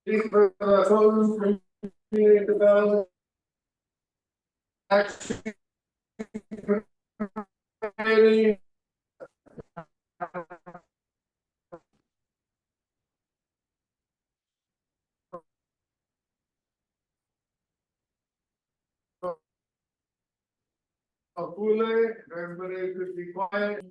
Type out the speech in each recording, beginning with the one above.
Community Development Action Committee. Everybody could be quiet.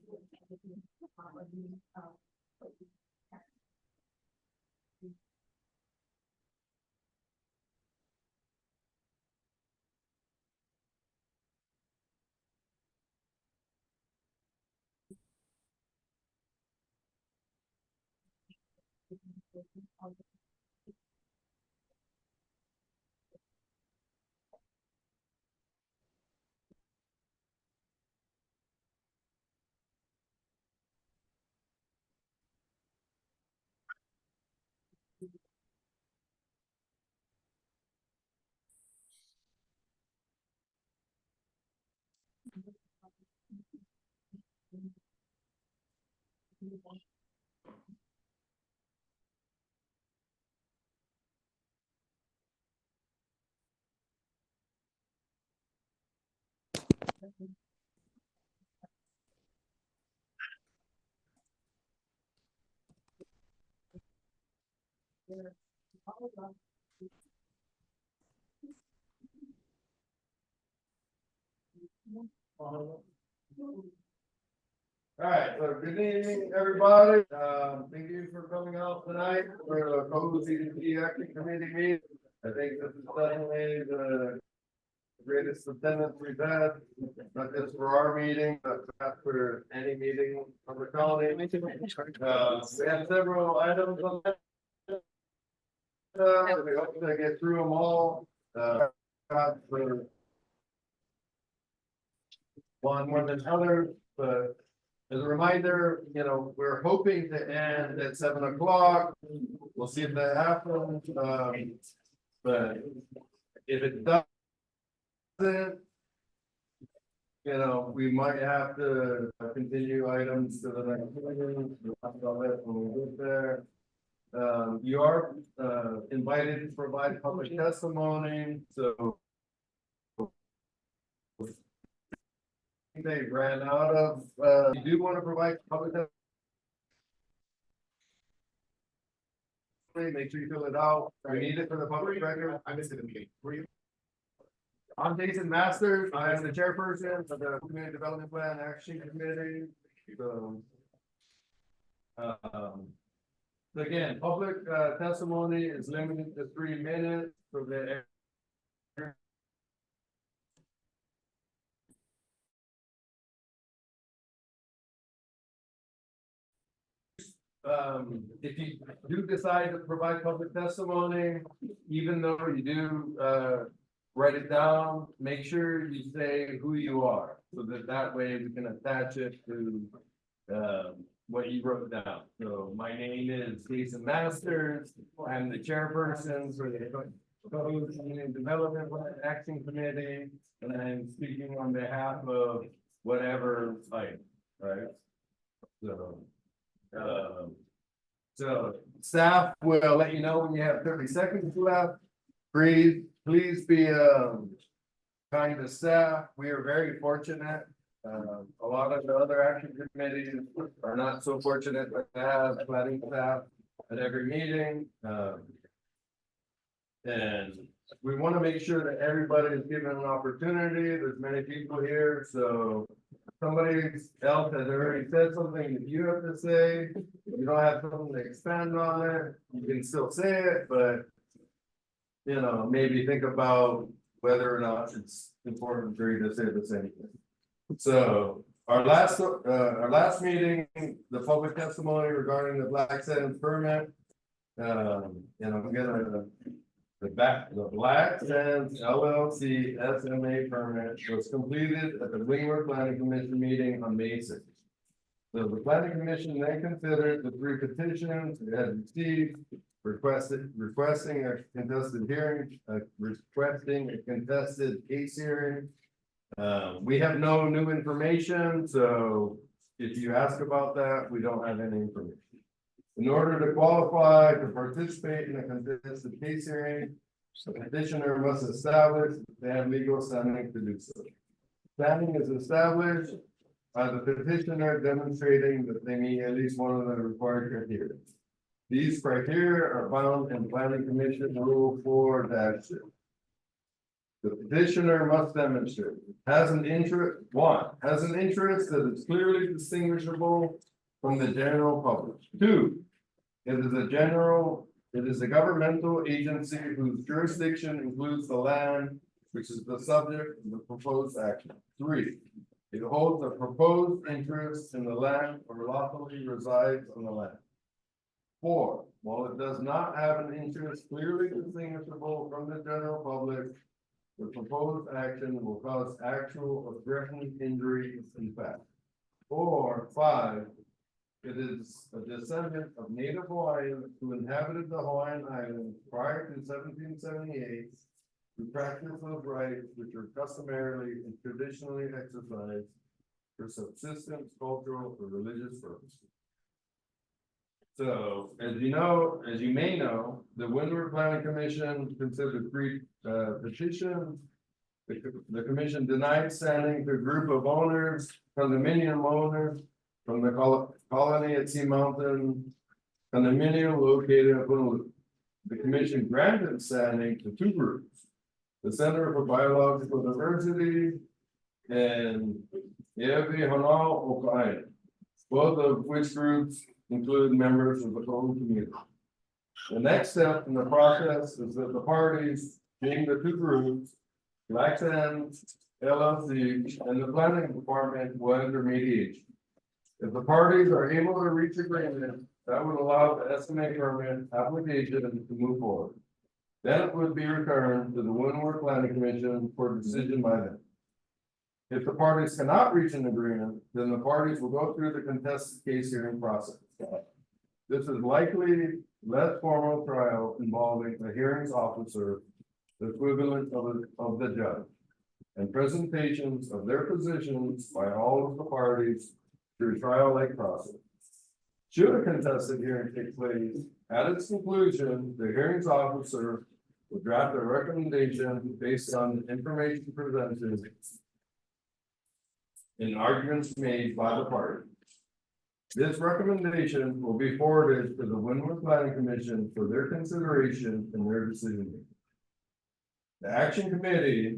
All right, so good evening, everybody. Thank you for coming out tonight for the Kaʻū CDP Action Committee meeting. I think this is definitely the greatest attendance we've had, not just for our meeting, but for any meeting of the county. We have several items on that. We hope to get through them all. For one more than others, but as a reminder, we're hoping to end at 7 o'clock. We'll see if that happens. But if it doesn't, we might have to continue items to the next meeting. We'll talk about that when we get there. You are invited to provide public testimony, so they ran out of, you do want to provide public testimony, make sure you fill it out. We need it for the public record. I missed it in the meeting. Were you? I'm Jason Masters. I am the chairperson of the Community Development Plan Action Committee. So, again, public testimony is limited to 3 minutes for the if you do decide to provide public testimony, even though you do write it down, make sure you say who you are, so that way we can attach it to what you wrote down. So my name is Jason Masters. I'm the chairperson for the Community Development Action Committee, and I'm speaking on behalf of whatever site, right? So staff will let you know when you have 30 seconds left. Please be kind to staff. We are very fortunate. A lot of the other action committees are not so fortunate to have planning staff at every meeting. And we want to make sure that everybody is given an opportunity. There's many people here, so somebody else has already said something that you have to say, you don't have something to expand on it, you can still say it, but. You know, maybe think about whether or not it's important for you to say the same thing. So our last meeting, the public testimony regarding the black sands permit. And I'm gonna, the Black Sands LLC SMA permit was completed at the Wingwood Planning Commission meeting on May 6th. So the planning commission then considered the 3 petitions it had received, requesting a contested hearing, requesting a contested case hearing. We have no new information, so if you ask about that, we don't have any information. In order to qualify to participate in a contested case hearing, the petitioner must establish that they have legal standing to do so. Standing is established by the petitioner demonstrating that they meet at least one of the required criteria. These criteria are found in Planning Commission Rule 4-6. The petitioner must demonstrate has an interest that is clearly distinguishable from the general public. 2, it is a governmental agency whose jurisdiction includes the land, which is the subject of the proposed action. 3, it holds a proposed interest in the land or lawfully resides on the land. 4, while it does not have an interest clearly distinguishable from the general public, the proposed action will cause actual or threatened injury in fact. Or 5, it is a descendant of native Hawaiians who inhabited the Hawaiian Islands prior to 1778 who practice those rights which are customarily and traditionally exercised for subsistence, cultural, or religious purposes. So, as you may know, the Windward Planning Commission considered 3 petitions. The commission denied standing to a group of owners, condominium owners from the colony at Sea Mountain condominium located at Honolulu. The commission granted standing to 2 groups. The Center for Biological Diversity and Ewe Hanau Oka'aina, both of which groups include members of the Kaʻū community. The next step in the process is that the parties, being the 2 groups, Black Sands LLC and the planning department will enter mediation. If the parties are able to reach agreement, that would allow the SMA permit application to move forward. Then it would be returned to the Windward Planning Commission for decision by them. If the parties cannot reach an agreement, then the parties will go through the contested case hearing process. This is likely less formal trial involving a hearings officer, the equivalent of the judge, and presentations of their positions by all of the parties through trial-like process. Should a contested hearing take place, at its conclusion, the hearings officer will draft a recommendation based on the information presented in arguments made by the party. This recommendation will be forwarded to the Windward Planning Commission for their consideration and their decision making. The action committee,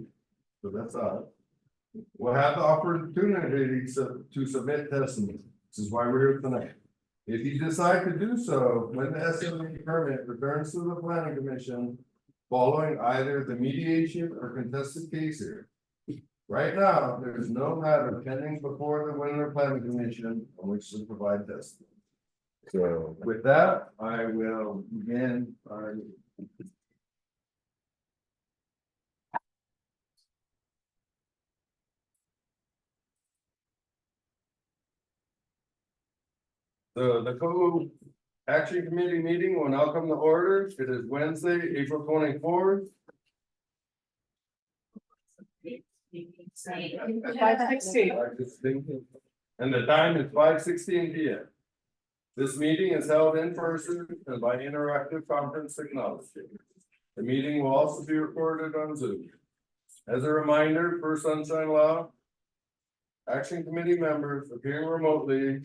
so that's us, will have the opportunity to submit testimony. This is why we're here tonight. If you decide to do so, when the SMA permit returns to the Planning Commission, following either the mediation or contested case hearing. Right now, there is no matter pending before the Windward Planning Commission on which to provide testimony. So with that, I will begin our. The Kaʻū Action Committee meeting will now come to order. It is Wednesday, April 24th. 5:16. And the time is 5:16 p.m. This meeting is held in person and by interactive conference technology. The meeting will also be recorded on Zoom. As a reminder, per Sunshine Law, Action Committee members appearing remotely,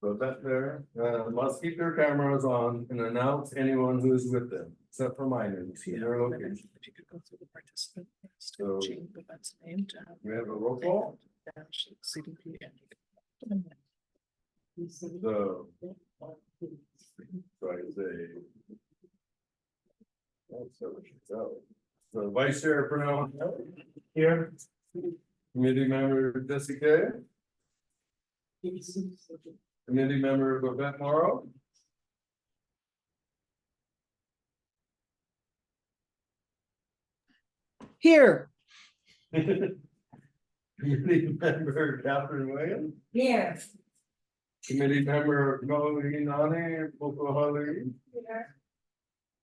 so that there, must keep their cameras on and announce anyone who is with them, except for minors in their location. If you could go through the participant list, So, change the event's name to. We have a roll call. CDP. So. So I say. So Vice Chair Purnell here. Committee member Jessica. Committee member Babette Morrow. Here. Committee member Catherine Williams. Here. Committee member Nani Pokohali.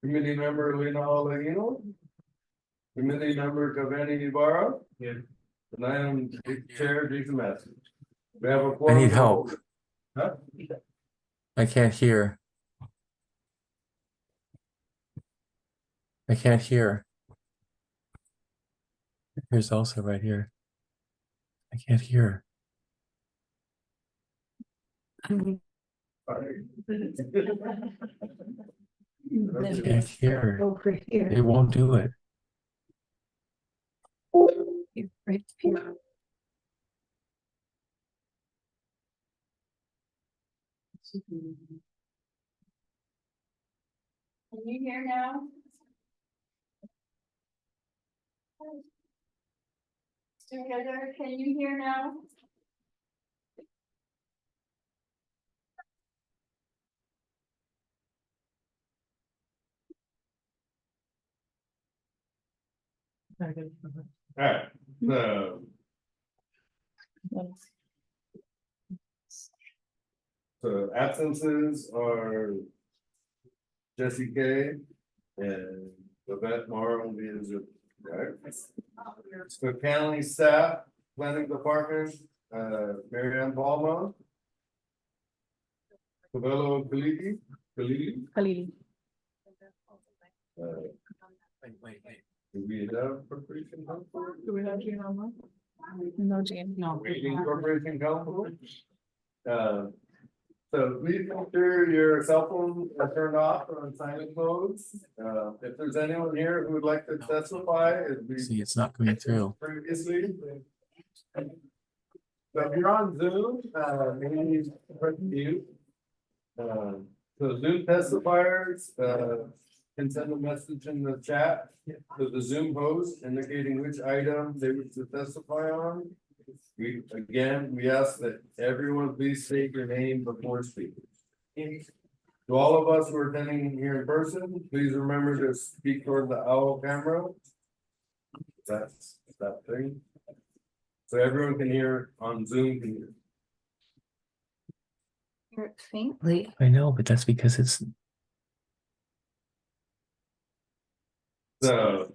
Committee member Lina Olagino. Committee member Kavani Ibarra. Here. And I am Chair Jason Massey. We have a I quorum. need help. Huh? I can't hear. I can't hear. Here's also right here. I can't hear. Sorry. I can't hear. Over here. It won't do it. Right here. Can you hear now? Together, can you hear now? Alright, so absences are Jesse K and Babette Morrow is right. So county staff, planning department, Mary Ann Palma. Cabello Kaliki. Khalili. Wait. Do we have corporation council? Do we have Gene on? No, Gene, no. Meeting corporation council? So please make sure your cell phones are turned off or on silent modes. If there's anyone here who would like to testify, it'd be See, it's not coming through. previously. So if you're on Zoom, maybe press mute. So Zoom testifiers, can send a message in the chat to the Zoom host indicating which item they wish to testify on. We ask that everyone please state your name before speaking. To all of us who are attending here in person, please remember to speak toward the owl camera. That's that thing. So everyone can hear on Zoom can hear. Hear it faintly. I know, but that's because it's So.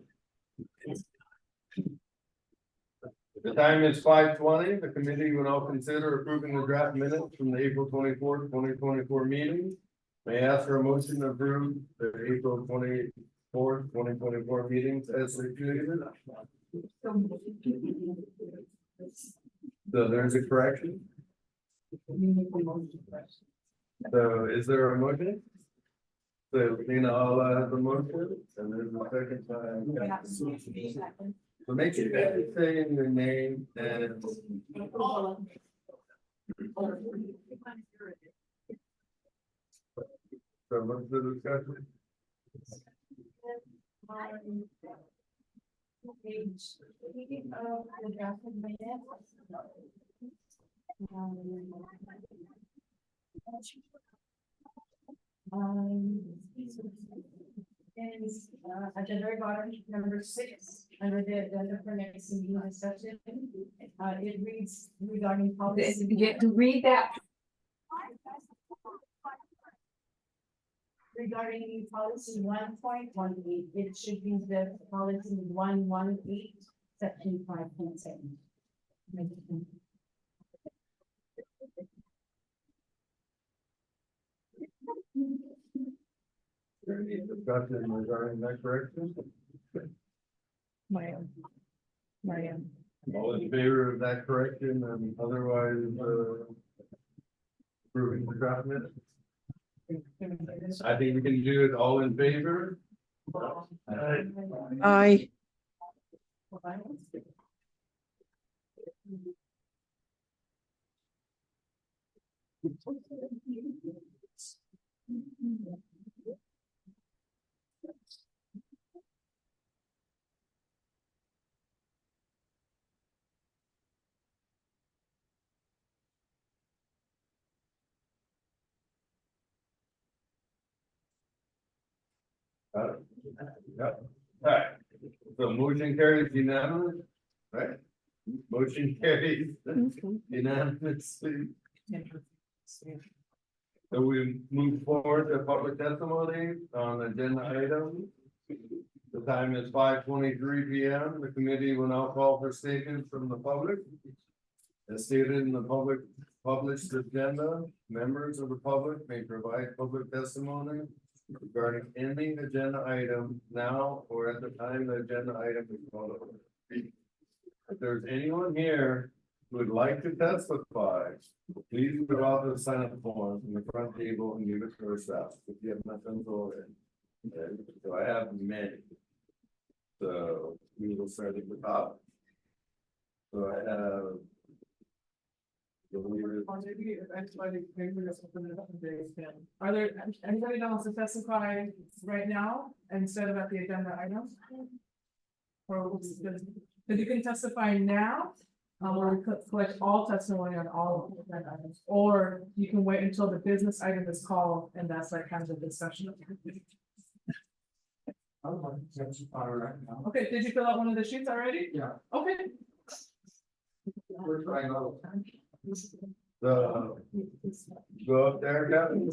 The time is 5:20. The committee will now consider approving the draft minutes from the April 24th, 2024 meeting. May I ask for a motion to approve the April 24th, 2024 meetings as circulated? So there's a correction. So is there a motion? So Lena, I'll have a motion and there's a second time. So make sure you say in your name and. So what's the discussion? At the very bottom, number 6, under the agenda for next meeting discussion, it reads regarding policy. You get to read that. Regarding policy 1.18, it should be the policy 118, section 5.7. Any discussion regarding that correction? Mariam. All in favor of that correction and otherwise, approving the draft minutes? I think we can do it all in favor. Aye. Yeah. Alright, so motion carries unanimous, right? Motion carries unanimously. So we move forward to public testimony on agenda item. The time is 5:23 p.m. The committee will now call for statements from the public. As stated in the public published agenda, members of the public may provide public testimony regarding any agenda item now or at the time the agenda item is called over. If there's anyone here who would like to testify, please fill out the sign up form from the front table and give it to yourself if you have nothing already. Okay, so I have many. So we will start at the top. So I have. Maybe if anybody, maybe we just open it up and they can. Are there, anybody that wants to testify right now instead of at the agenda item? Or, because you can testify now, or we could collect all testimony on all of the agenda items, or you can wait until the business item is called, and that's like kind of a discussion. I would like to testify right now. Okay, did you fill out one of the sheets already? Yeah. Okay. We're trying all the time. So go up there, Captain.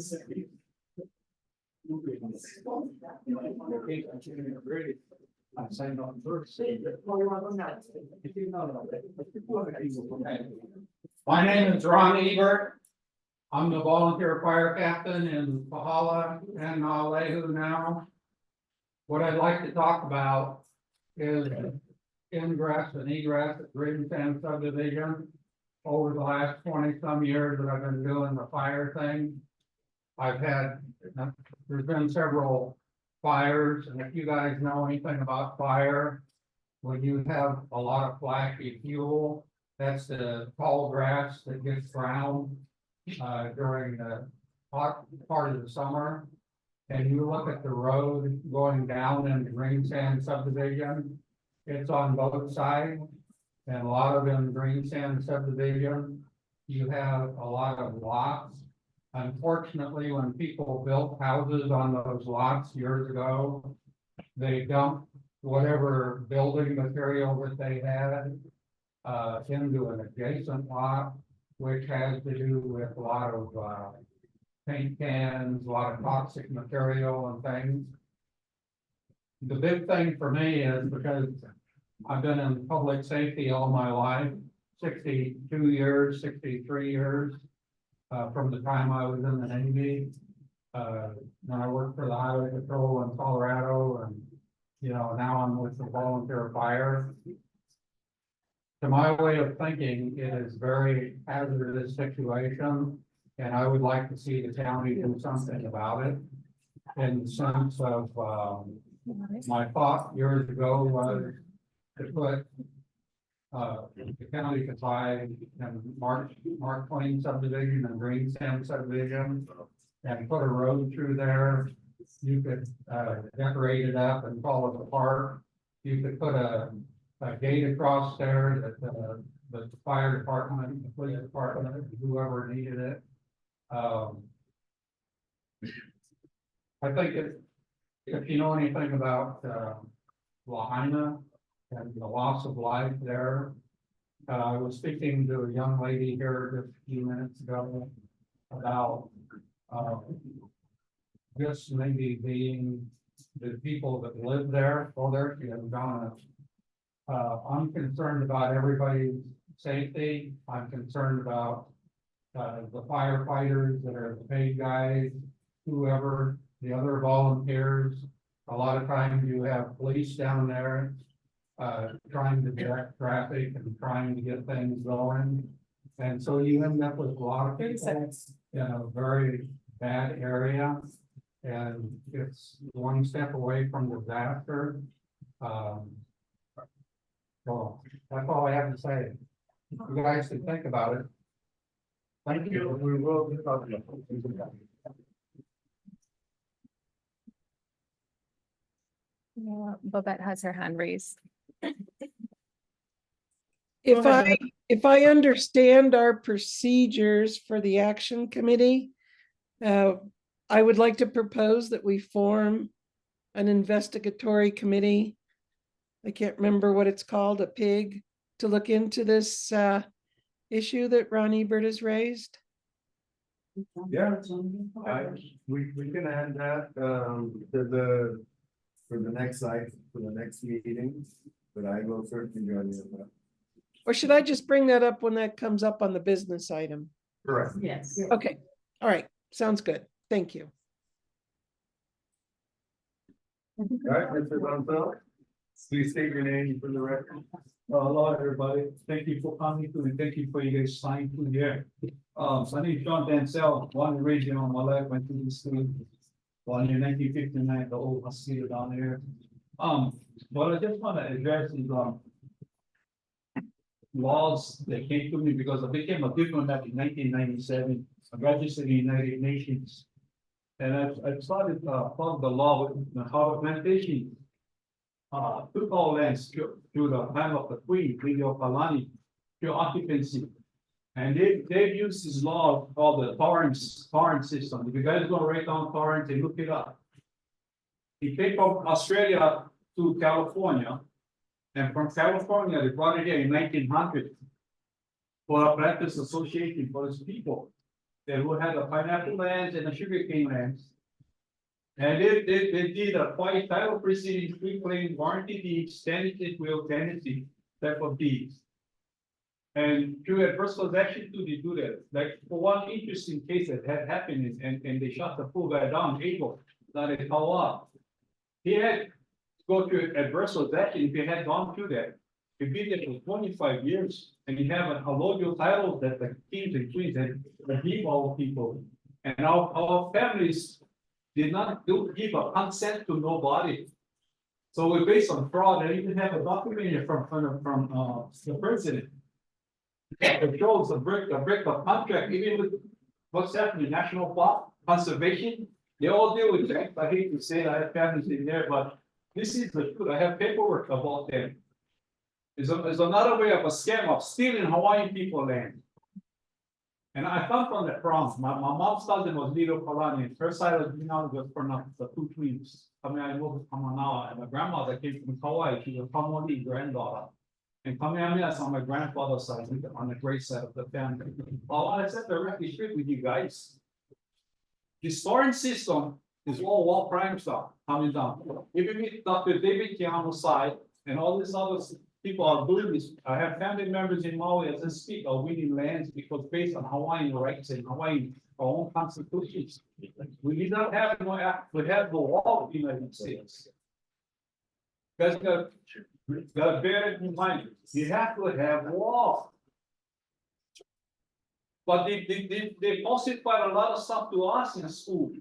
I signed on first. My name is Ron Ebert. I'm the volunteer fire captain in Pahala and Alehu now. What I'd like to talk about is ingress and egress at Greentown subdivision. Over the last 20-some years that I've been doing the fire thing, there's been several fires, and if you guys know anything about fire, when you have a lot of flashy fuel, that's the tall grass that gets drowned during the hot part of the summer. And you look at the road going down in the Green Sand subdivision, it's on both sides. And a lot of in Green Sand subdivision, you have a lot of lots. Unfortunately, when people built houses on those lots years ago, they dumped whatever building material that they had into an adjacent lot, which has to do with a lot of paint cans, a lot of toxic material and things. The big thing for me is because I've been in public safety all my life, 62 years, 63 years, from the time I was in the Navy. Then I worked for the Highway Patrol in Colorado, and, now I'm with the volunteer fire. To my way of thinking, it is very hazardous situation, and I would like to see the county do something about it. In the sense of, my thought years ago was to put the county could buy Mark Twain subdivision and Green Sand subdivision and put a road through there. You could decorate it up and call it a park. You could put a gate across there that the fire department, the police department, whoever needed it. I think if you know anything about Lahaina and the loss of life there, I was speaking to a young lady here just a few minutes ago about this maybe being the people that live there. Well, there she has gone. I'm concerned about everybody's safety. I'm concerned about the firefighters that are the paid guys, whoever, the other volunteers. A lot of times you have police down there trying to direct traffic and trying to get things going. And so you end up with a lot of people in a very bad area. And it's one step away from disaster. Well, that's all I have to say. You guys can think about it. Thank you. We will be talking about. Babette has her hand raised. If I understand our procedures for the action committee, I would like to propose that we form an investigatory committee. I can't remember what it's called, a pig, to look into this issue that Ron Ebert has raised. Yeah, we can add that, for the next slide, for the next meeting, but I will certainly join you on that. Or should I just bring that up when that comes up on the business item? Correct. Yes. Okay, all right, sounds good. Thank you. All right, Mr. Gonzalez, please state your name for the record. Hello, everybody. Thank you for coming to and thank you for you guys signing to here. My name is John Dancel, born and raised here on my life, went to the school. Born in 1959, the old hospital down there. What I just want to address is, laws that came to me because I became a diplomat in 1997. I registered in the United Nations. And I started, following the law with the Harvard Plantation. Took all lands through the time of the Queen, Lady of Alani, to occupancy. And they've used this law called the torrent system. If you guys go write down torrent and look it up. He came from Australia to California. And from California, they brought it here in 1900 for a practice association for his people. They who had the pineapple lands and the sugarcane lands. And they did a quiet title proceedings, quitclaim, warranty deeds, standing will, tenancy type of deeds. And through adverse possession too, they do that. Like for one interesting case that had happened and they shot the poor guy down, April, not at Kaʻū. He had to go through adverse possession if he had gone through that. He'd been there for 25 years and he have an allodial title that the kings and queens and the people. And our families did not give a consent to nobody. So we're based on fraud. I even have a document from the president. It shows a break of contract, even with what's happening, national park, conservation. They all deal with that. I hate to say I have families in there, but this is the truth. I have paperwork about them. There's another way of a scam of stealing Hawaiian people land. And I come from the Bronx. My mom's cousin was Lilo Kalani. Her side of the genealogy was from the two twins. Kamehameha moved to Kamanawa. And my grandmother came from Kauai. She was Kamoli granddaughter. And Kamehameha is on my grandfather's side, on the great side of the family. Well, I said directly straight with you guys. The scoring system is all war crime stuff coming down. Even with Dr. David Keanu's side and all these other people are doing this. I have family members in Maui as I speak are winning lands because based on Hawaiian rights and Hawaiian our own constitutions. We did not have no act, we have the law of the United States. Guys gotta bear it in mind. You have to have law. But they falsified a lot of stuff to us in school.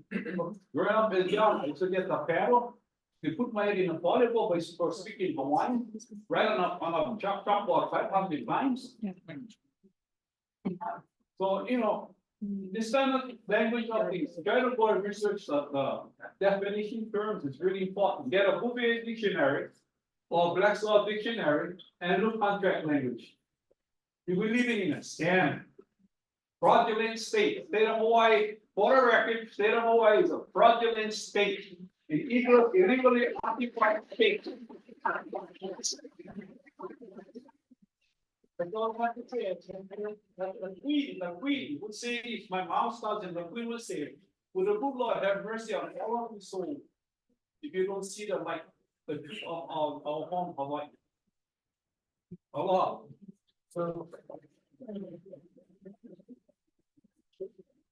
Growing up as young, I used to get the paddle. They put my head in a volleyball by speaking Hawaiian, right on a chalkboard 500 times. Yeah. So, you know, this kind of language of things, try to go and research the definition terms, it's really important. Get a Bouvier dictionary or Black's Law dictionary and look contract language. We're living in a scam. Fraudulent state of Hawaii, for the record, state of Hawaii is a fraudulent state. An illegally occupied state. I don't want to say it. The queen would say, my mom's cousin, the queen would say, would the good Lord have mercy on all of his soul if you don't see the light, the truth of our home Hawaii. A lot. So.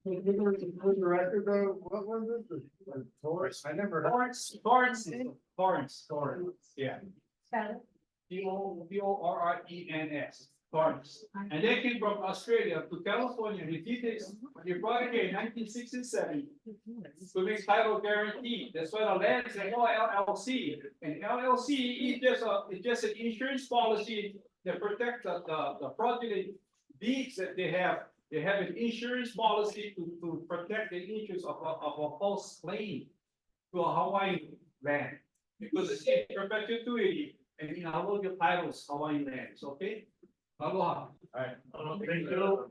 For the record though, what was it? Taurus, I never heard. Torrents, yeah. Torrens, Torrens. And they came from Australia to California. They brought it here in 1967 to make title guarantee. That's why the land is an LLC. And LLC is just an insurance policy that protects the fraudulent deeds that they have they have an insurance policy to protect the interests of a false claim to a Hawaiian land. Because it's in perpetuity and in all of your titles, Hawaiian lands, okay? Aloha. Alright. Thank you.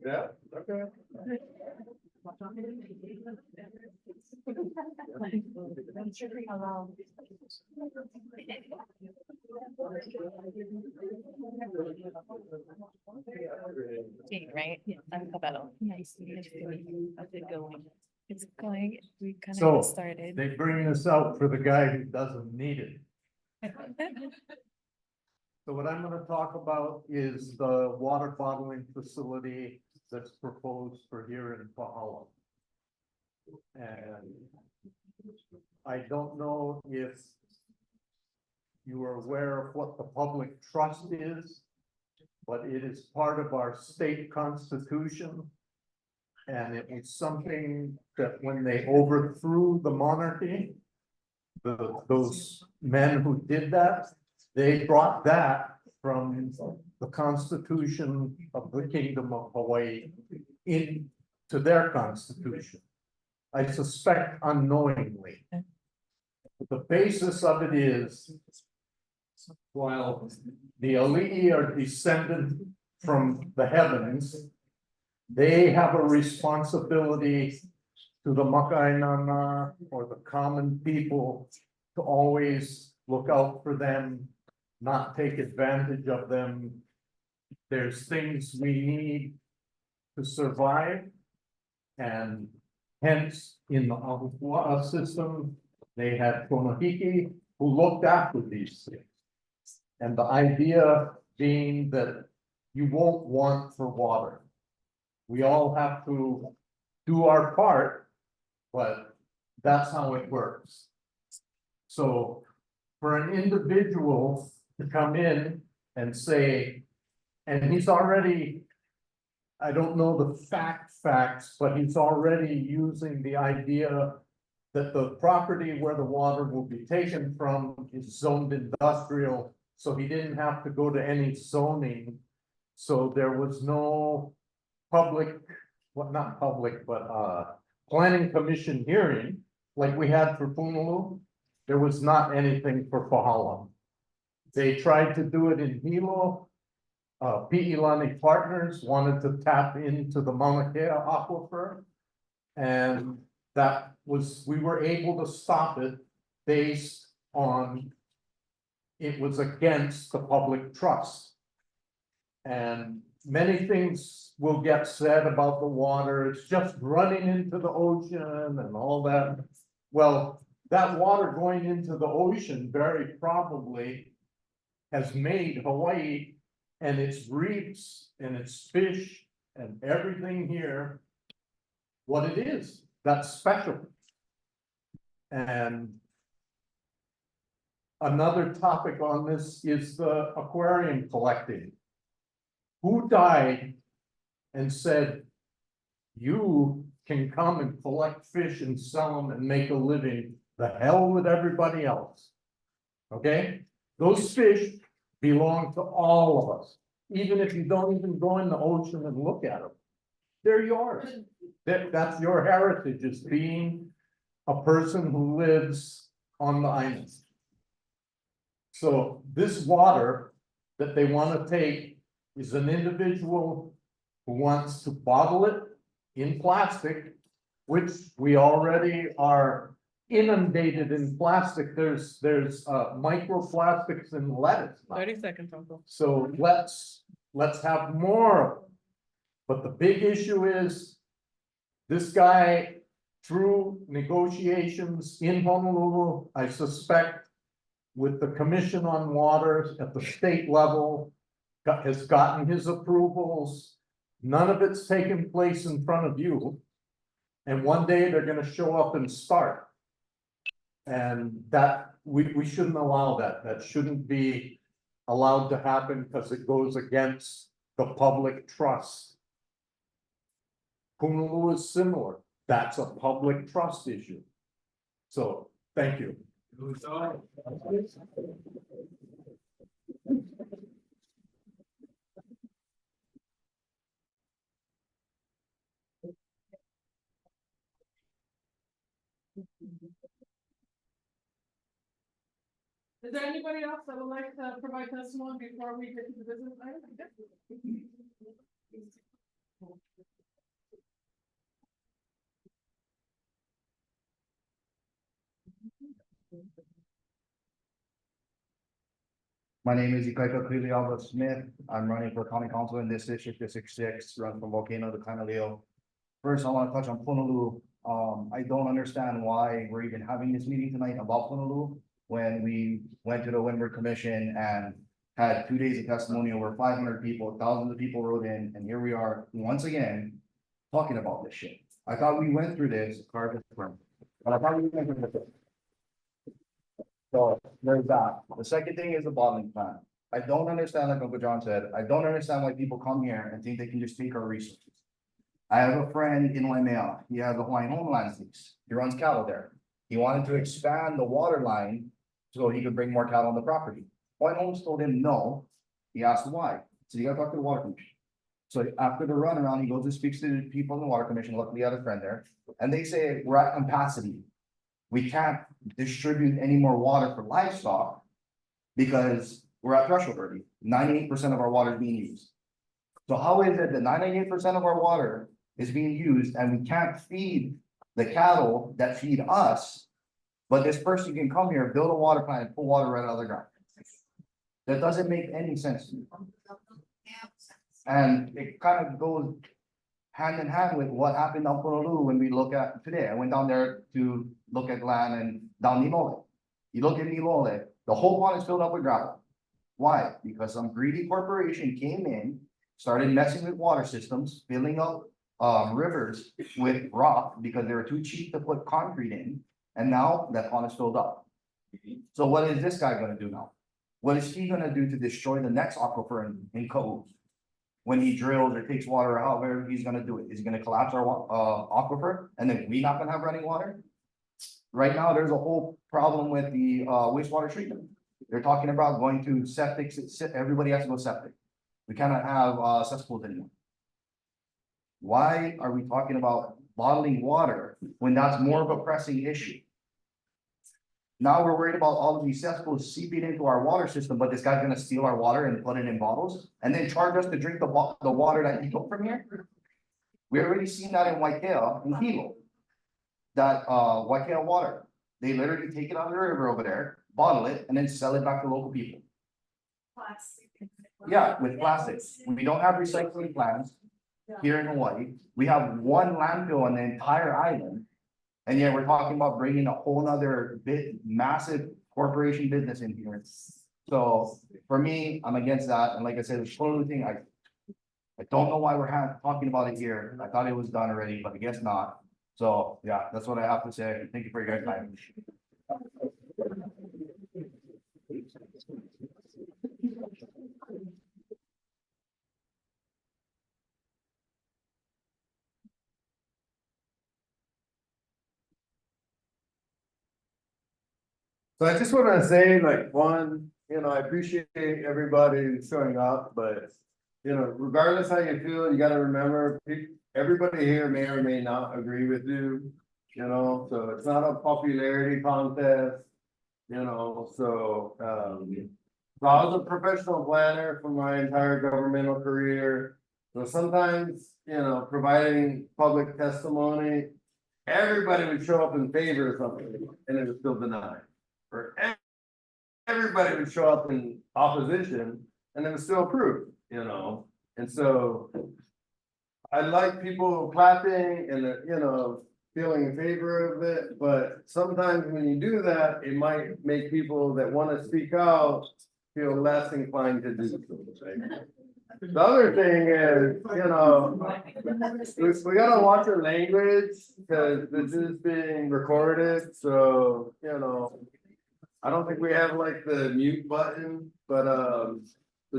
Yeah, okay. Right? I'm about. Nice. How's it going? It's going, we kind So, of started. They bring this out for the guy who doesn't need it. So what I'm gonna talk about is the water bottling facility that's proposed for here in Pahala. And I don't know if you are aware of what the public trust is, but it is part of our state constitution. And it was something that when they overthrew the monarchy, those men who did that, they brought that from the Constitution of the Kingdom of Hawaii into their constitution. I suspect unknowingly. The basis of it is, while the Ali'i are descended from the heavens, they have a responsibility to the Makainana or the common people to always look out for them, not take advantage of them. There's things we need to survive. And hence, in the Ahupua'a system, they had Konahiki who looked after these things. And the idea being that you won't want for water. We all have to do our part, but that's how it works. So for an individual to come in and say, and he's already, I don't know the facts, but he's already using the idea that the property where the water will be taken from is zoned industrial, so he didn't have to go to any zoning. So there was no public, well, not public, but planning commission hearing, like we had for Punaluu. There was not anything for Pahala. They tried to do it in Hilo. Pi'ilani Partners wanted to tap into the Mauna Kea aquifer. And that was, we were able to stop it based on it was against the public trust. And many things will get said about the water, it's just running into the ocean and all that. Well, that water going into the ocean very probably has made Hawaii and its reefs and its fish and everything here what it is. That's special. And another topic on this is the aquarium collecting. Who died and said, you can come and collect fish and sell them and make a living? The hell with everybody else. Okay? Those fish belong to all of us. Even if you don't even go in the ocean and look at them. They're yours. That's your heritage, as being a person who lives on the island. So this water that they want to take is an individual who wants to bottle it in plastic, which we already are inundated in plastic. There's microplastics in lettuce now. 30 seconds, Uncle. So let's have more of them. But the big issue is this guy, through negotiations in Honolulu, I suspect with the Commission on Water at the state level, has gotten his approvals. None of it's taken place in front of you. And one day they're gonna show up and start. And that we shouldn't allow that. That shouldn't be allowed to happen because it goes against the public trust. Honolulu is similar. That's a public trust issue. So, thank you. Is there anybody else that would like to provide testimony before we get to the business item? My name is Ikaika Kuiliava Smith. I'm running for county council in this district, District 6, run from Volcano to Kaʻū. First, I want to touch on Honolulu. I don't understand why we're even having this meeting tonight about Honolulu when we went to the Windward Commission and had 2 days of testimony, over 500 people, thousands of people wrote in, and here we are once again talking about this shit. I thought we went through this, but I thought we went through this. So there's that. The second thing is the bottling plant. I don't understand, like Uncle John said, I don't understand why people come here and think they can just take our resources. I have a friend in Waimea. He has a Hawaiian homeland lease. He runs cattle there. He wanted to expand the water line so he could bring more cattle on the property. Hawaiian Homes told him no. He asked why. So you gotta talk to the water commission. So after the runaround, he goes and speaks to the people in the water commission. Luckily, he had a friend there, and they say we're at capacity. We can't distribute any more water for livestock because we're at threshold already. 98% of our water is being used. So how is it that 98% of our water is being used and we can't feed the cattle that feed us? But this person can come here, build a water plant, and pull water right out of the ground. That doesn't make any sense to me. And it kind of goes hand in hand with what happened on Honolulu when we look at today. I went down there to look at land and down Nilole. You look at Nilole, the whole pond is filled up with gravel. Why? Because some greedy corporation came in, started messing with water systems, filling up rivers with rock because they were too cheap to put concrete in. And now that pond is filled up. So what is this guy gonna do now? What is he gonna do to destroy the next aquifer in Kaʻū? When he drills or takes water out, however he's gonna do it, is he gonna collapse our aquifer and then we not gonna have running water? Right now, there's a whole problem with the wastewater treatment. They're talking about going to septic, everybody has to go septic. We cannot have cesspools anymore. Why are we talking about bottling water when that's more of a pressing issue? Now we're worried about all of these cesspools seeping into our water system, but this guy's gonna steal our water and put it in bottles and then charge us to drink the water that he took from here. We already seen that in Waikea, in Hilo. That Waikea water, they literally take it out of the river over there, bottle it, and then sell it back to local people. Yeah, with plastics. We don't have recycling plants here in Hawaii. We have one landfill on the entire island. And yet we're talking about bringing a whole nother massive corporation business in here. So for me, I'm against that. And like I said, the Honolulu thing, I don't know why we're talking about it here. I thought it was done already, but I guess not. So yeah, that's what I have to say. Thank you for your guys' time. So I just want to say, like, one, I appreciate everybody showing up, but, regardless how you feel, you gotta remember, everybody here may or may not agree with you, so it's not a popularity contest, so, I was a professional planner for my entire governmental career. So sometimes, providing public testimony, everybody would show up in favor of something and it was still denied. Or everybody would show up in opposition and it was still approved, and so. I like people clapping and, feeling in favor of it, but sometimes when you do that, it might make people that want to speak out feel less inclined to do so. Right? The other thing is, we gotta watch our language because this is being recorded, so, I don't think we have like the mute button, but, so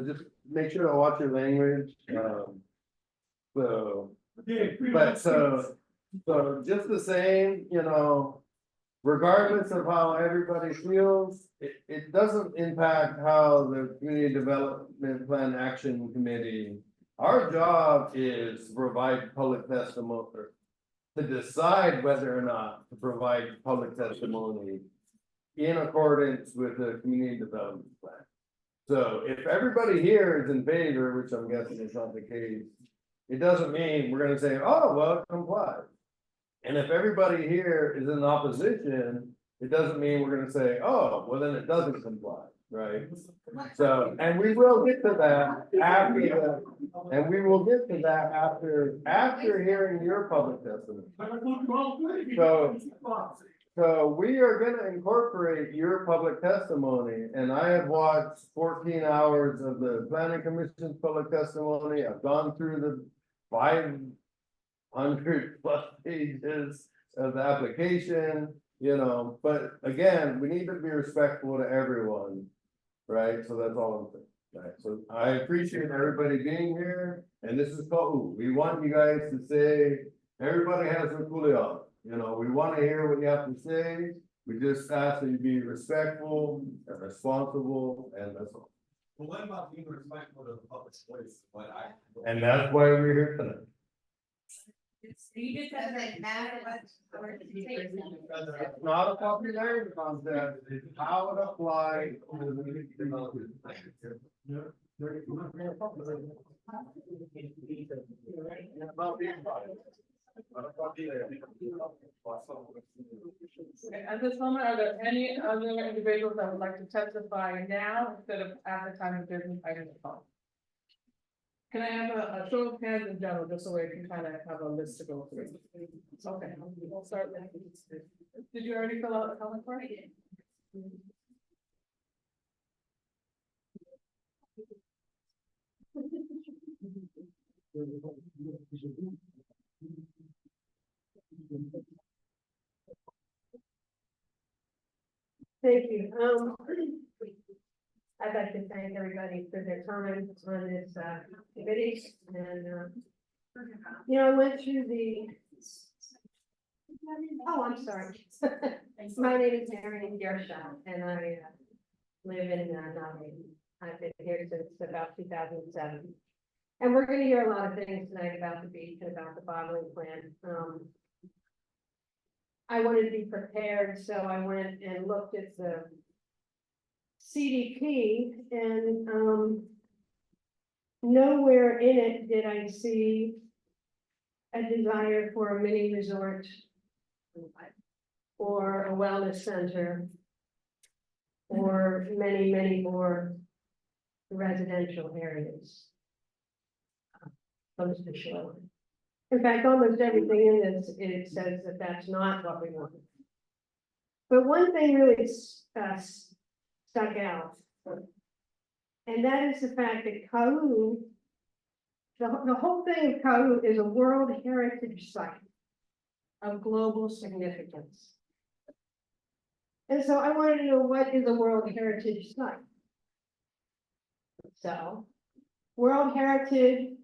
just make sure to watch your language, so. But so just the same, you know, regardless of how everybody feels, it doesn't impact how the Community Development Plan Action Committee. Our job is to provide public testimony, to decide whether or not to provide public testimony in accordance with the Community Development Plan. So if everybody here is in favor, which I'm guessing is not the case, it doesn't mean we're gonna say, oh, well, it complies. And if everybody here is in opposition, it doesn't mean we're gonna say, oh, well, then it doesn't comply, right? So, and we will get to that after, and we will get to that after hearing your public testimony. So we are gonna incorporate your public testimony, and I have watched 14 hours of the planning commission's public testimony. I've gone through the 500 plus pages of the application, you know, but again, we need to be respectful to everyone, right? So that's all I'm saying, right? So I appreciate everybody being here, and this is Kaʻū. We want you guys to say, everybody has a kuleana. You know, we want to hear what you have to say. We just ask that you be respectful and responsible, and that's all. Well, what about being respectful to the public's voice? And that's why we're here tonight. Doesn't matter what. It's not a popularity contest, it's how it applies to the At this moment, are there any other individuals that would like to testify now instead of at the time of business item to call? Can I have a show of hands in general, just so we can kind of have a list to go through? Okay, we'll start with. Did you already fill out the comment for it? Thank you. I'd like to thank everybody for their time on this committee, and you know, I went through the. Oh, I'm sorry. My name is Marion Gershon, and I live in Nottingham. I've been here since about 2007. And we're gonna hear a lot of things tonight about the beach and about the bottling plant. I wanted to be prepared, so I went and looked at the CDP, and nowhere in it did I see a desire for a mini resort or a wellness center or many, many more residential areas close to shore. In fact, almost everything in this, it says that that's not what we want. But one thing really stuck out, and that is the fact that Kaʻū, the whole thing of Kaʻū is a World Heritage Site of global significance. And so I wanted to know, what is a World Heritage Site? So, World Heritage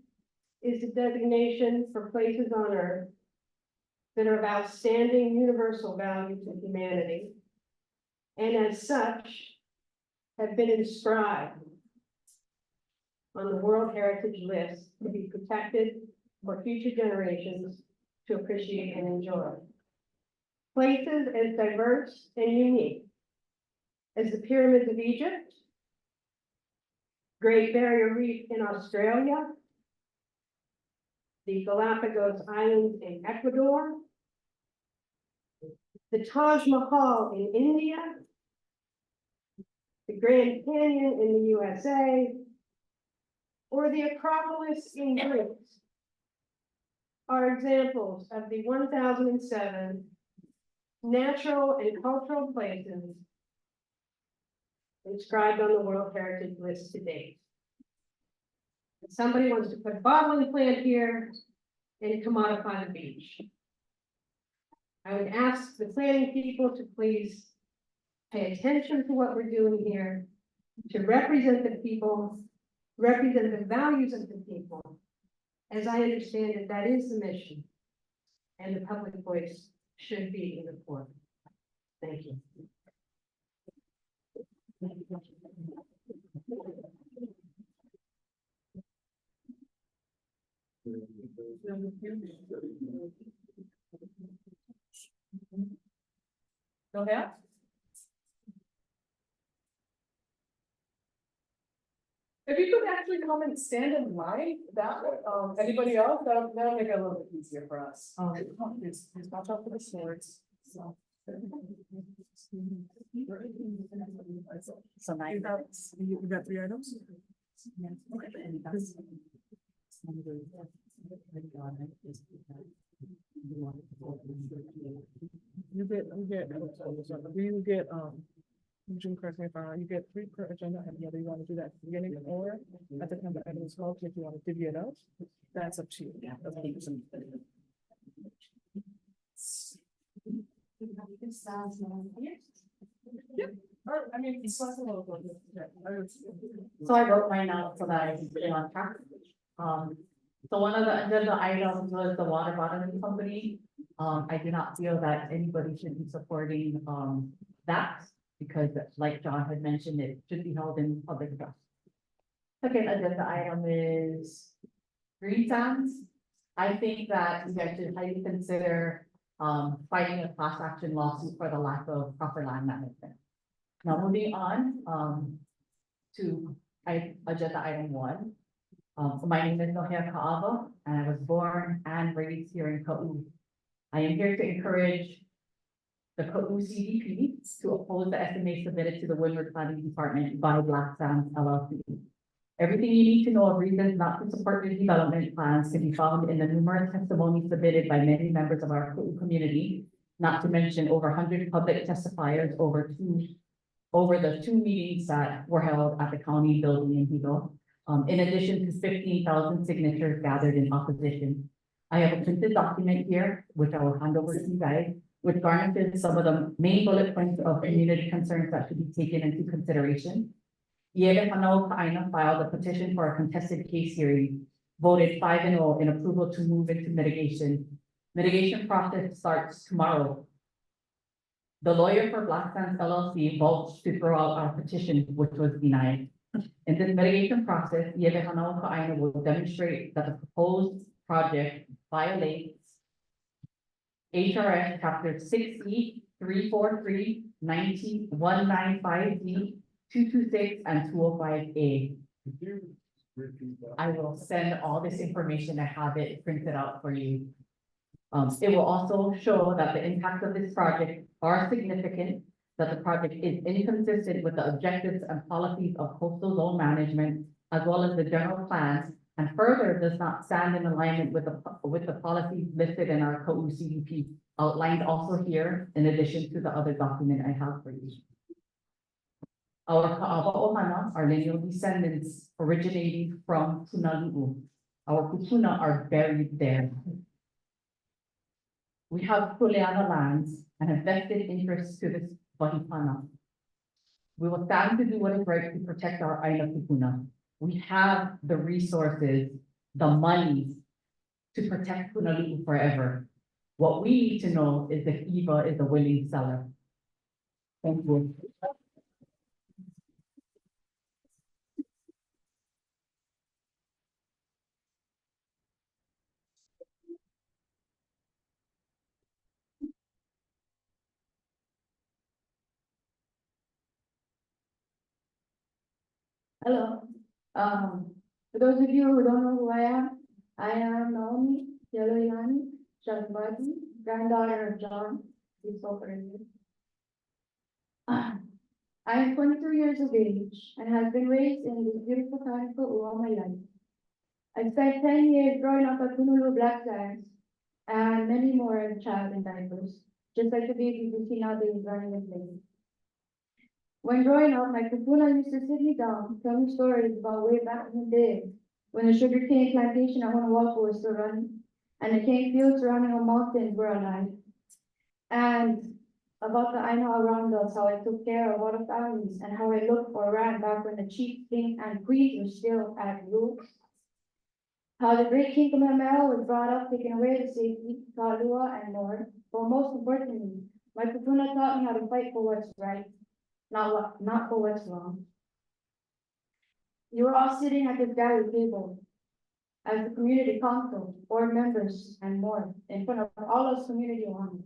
is a designation for places on Earth that are of outstanding universal value to humanity, and as such, have been inscribed on the World Heritage List to be protected for future generations to appreciate and enjoy. Places as diverse and unique as the Pyramids of Egypt, Great Barrier Reef in Australia, the Galapagos Islands in Ecuador, the Taj Mahal in India, the Grand Canyon in the USA, or the Acropolis in Greece are examples of the 1007 natural and cultural places inscribed on the World Heritage List to date. If somebody wants to put a bottling plant here and commodify the beach, I would ask the planning people to please pay attention to what we're doing here, to represent the people, represent the values of the people. As I understand it, that is the mission. And the public voice should be in the forefront. Thank you. Go ahead. If you could actually come and stand in line, that would, anybody else, that'll make it a little bit easier for us. Please watch out for the swords, so. So now You got 3 items? You Jim, correct me if I'm wrong, you get 3 per agenda, and whether you want to do that at the beginning or at the time the item is called, if you want to divvy it out, that's up to you. Yeah. Or, I mean, it's possible. So I wrote mine out so that I can put it on track. So one of the agenda items was the water bottling company. I do not feel that anybody should be supporting, that, because like John had mentioned, it should be held in public trust. Second agenda item is green sands. I think that you guys should highly consider, fighting a class action lawsuit for the lack of proper land management. Now moving on, to agenda item 1. My name is Nohea Kaʻū, and I was born and raised here in Kaʻū. I am here to encourage the Kaʻū CDP to oppose the estimate submitted to the Windward Planning Department by Black Sands LLC. Everything you need to know of reasons not to support the development plans can be found in the numerous testimonies submitted by many members of our Kaʻū community, not to mention over 100 public testifiers over the 2 meetings that were held at the county building in Hilo. In addition to 15,000 signatures gathered in opposition. I have a printed document here, which I will hand over to you guys, which garnishes some of the main bullet points of community concerns that should be taken into consideration. Iele Hanau Kaʻaina filed a petition for a contested case hearing, voted 5-0 in approval to move into mitigation. Mitigation process starts tomorrow. The lawyer for Black Sands LLC vouched to throw out our petition, which was denied. In this mitigation process, Iele Hanau Kaʻaina will demonstrate that the proposed project violates HRS Chapter 6E, 343, 195D, 226, and 205A. I will send all this information. I have it printed out for you. It will also show that the impacts of this project are significant, that the project is inconsistent with the objectives and policies of coastal zone management, as well as the general plans, and further does not stand in alignment with the policies listed in our Kaʻū CDP, outlined also here, in addition to the other document I have for you. Our Ka'awa Ohana, our lineal descendants originating from Punalu'u. Our kupuna are buried there. We have Kuleana lands and have vested interests to this Wahipana. We will stand to do what is right to protect our Aina kupuna. We have the resources, the money to protect Punalu'u forever. What we need to know is if Eva is a willing seller. Thank you. Hello. For those of you who don't know who I am Naomi Yeloyani Shalvati, granddaughter of John. I am 23 years of age and have been raised in this beautiful town of Kaʻū all my life. I spent 10 years growing up at Punulu Black Sands and many more as a child in diapers, just like the babies you see nowadays running and playing. When growing up, my kupuna used to sit me down, tell me stories about way back in the day, when the sugarcane plantation at Honawapo was still running, and the cane fields surrounding our mountains were alive. And about the Aina around us, how I took care of all the families, and how I looked for ran back when the chief king and queen were still at rule. How the great King Kamehameha was brought up, taking away the safety, Kaʻū and more. But most importantly, my kupuna taught me how to fight for what's right, not for what's wrong. You were all sitting at this galley table as the community council, board members, and more, in front of all us community owners.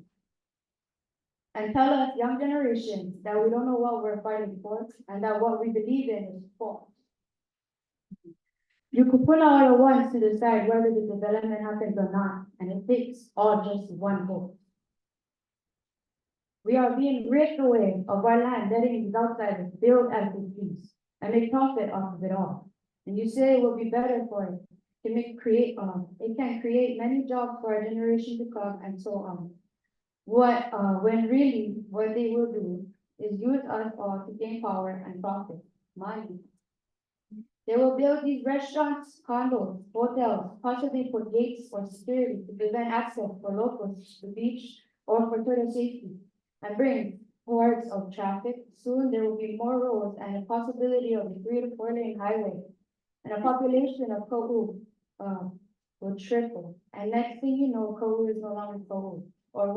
And tell us, young generation, that we don't know what we're fighting for, and that what we believe in is false. You could put all at once to decide whether the development happens or not, and it takes all just one vote. We are being ripped away of our land, letting these outsiders build as they please and make profit off of it all. And you say it will be better for it. It can create many jobs for our generation to come and so on. When really what they will do is use us all to gain power and profit, money. They will build these restaurants, condos, hotels, possibly put gates or security to prevent access for locals to the beach or for total safety, and bring hordes of traffic. Soon there will be more roads and a possibility of a 3 to 4 lane highway, and a population of Kaʻū will triple. And next thing you know, Kaʻū is no longer Kaʻū, or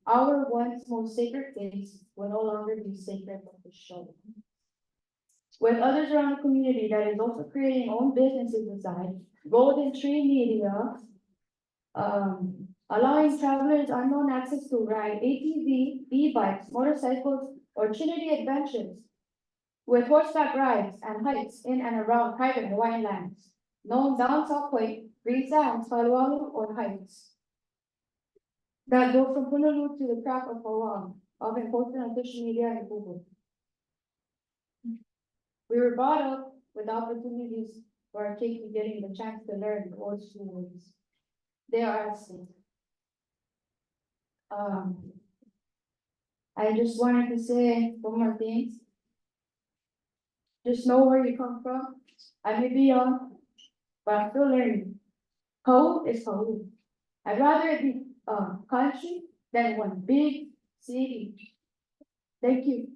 our once most sacred place will no longer be sacred for the show. With others around the community that is also creating own businesses aside, Golden Tree Media, allowing travelers unknown access to ride ATV, e-bikes, motorcycles, or Trinity Adventures, with horseback rides and hikes in and around private Hawaiian lands, known down South Point, Green Sands, Palualu, or Heights, that go from Honolulu to the crack of Hawaii, often posted on social media and Google. We were brought up with opportunities for our kids getting the chance to learn the old school ways. They are at stake. I just wanted to say one more thing. Just know where you come from. I may be young, but I'm still learning. Kaʻū is Kaʻū. I'd rather it be country than one big city. Thank you.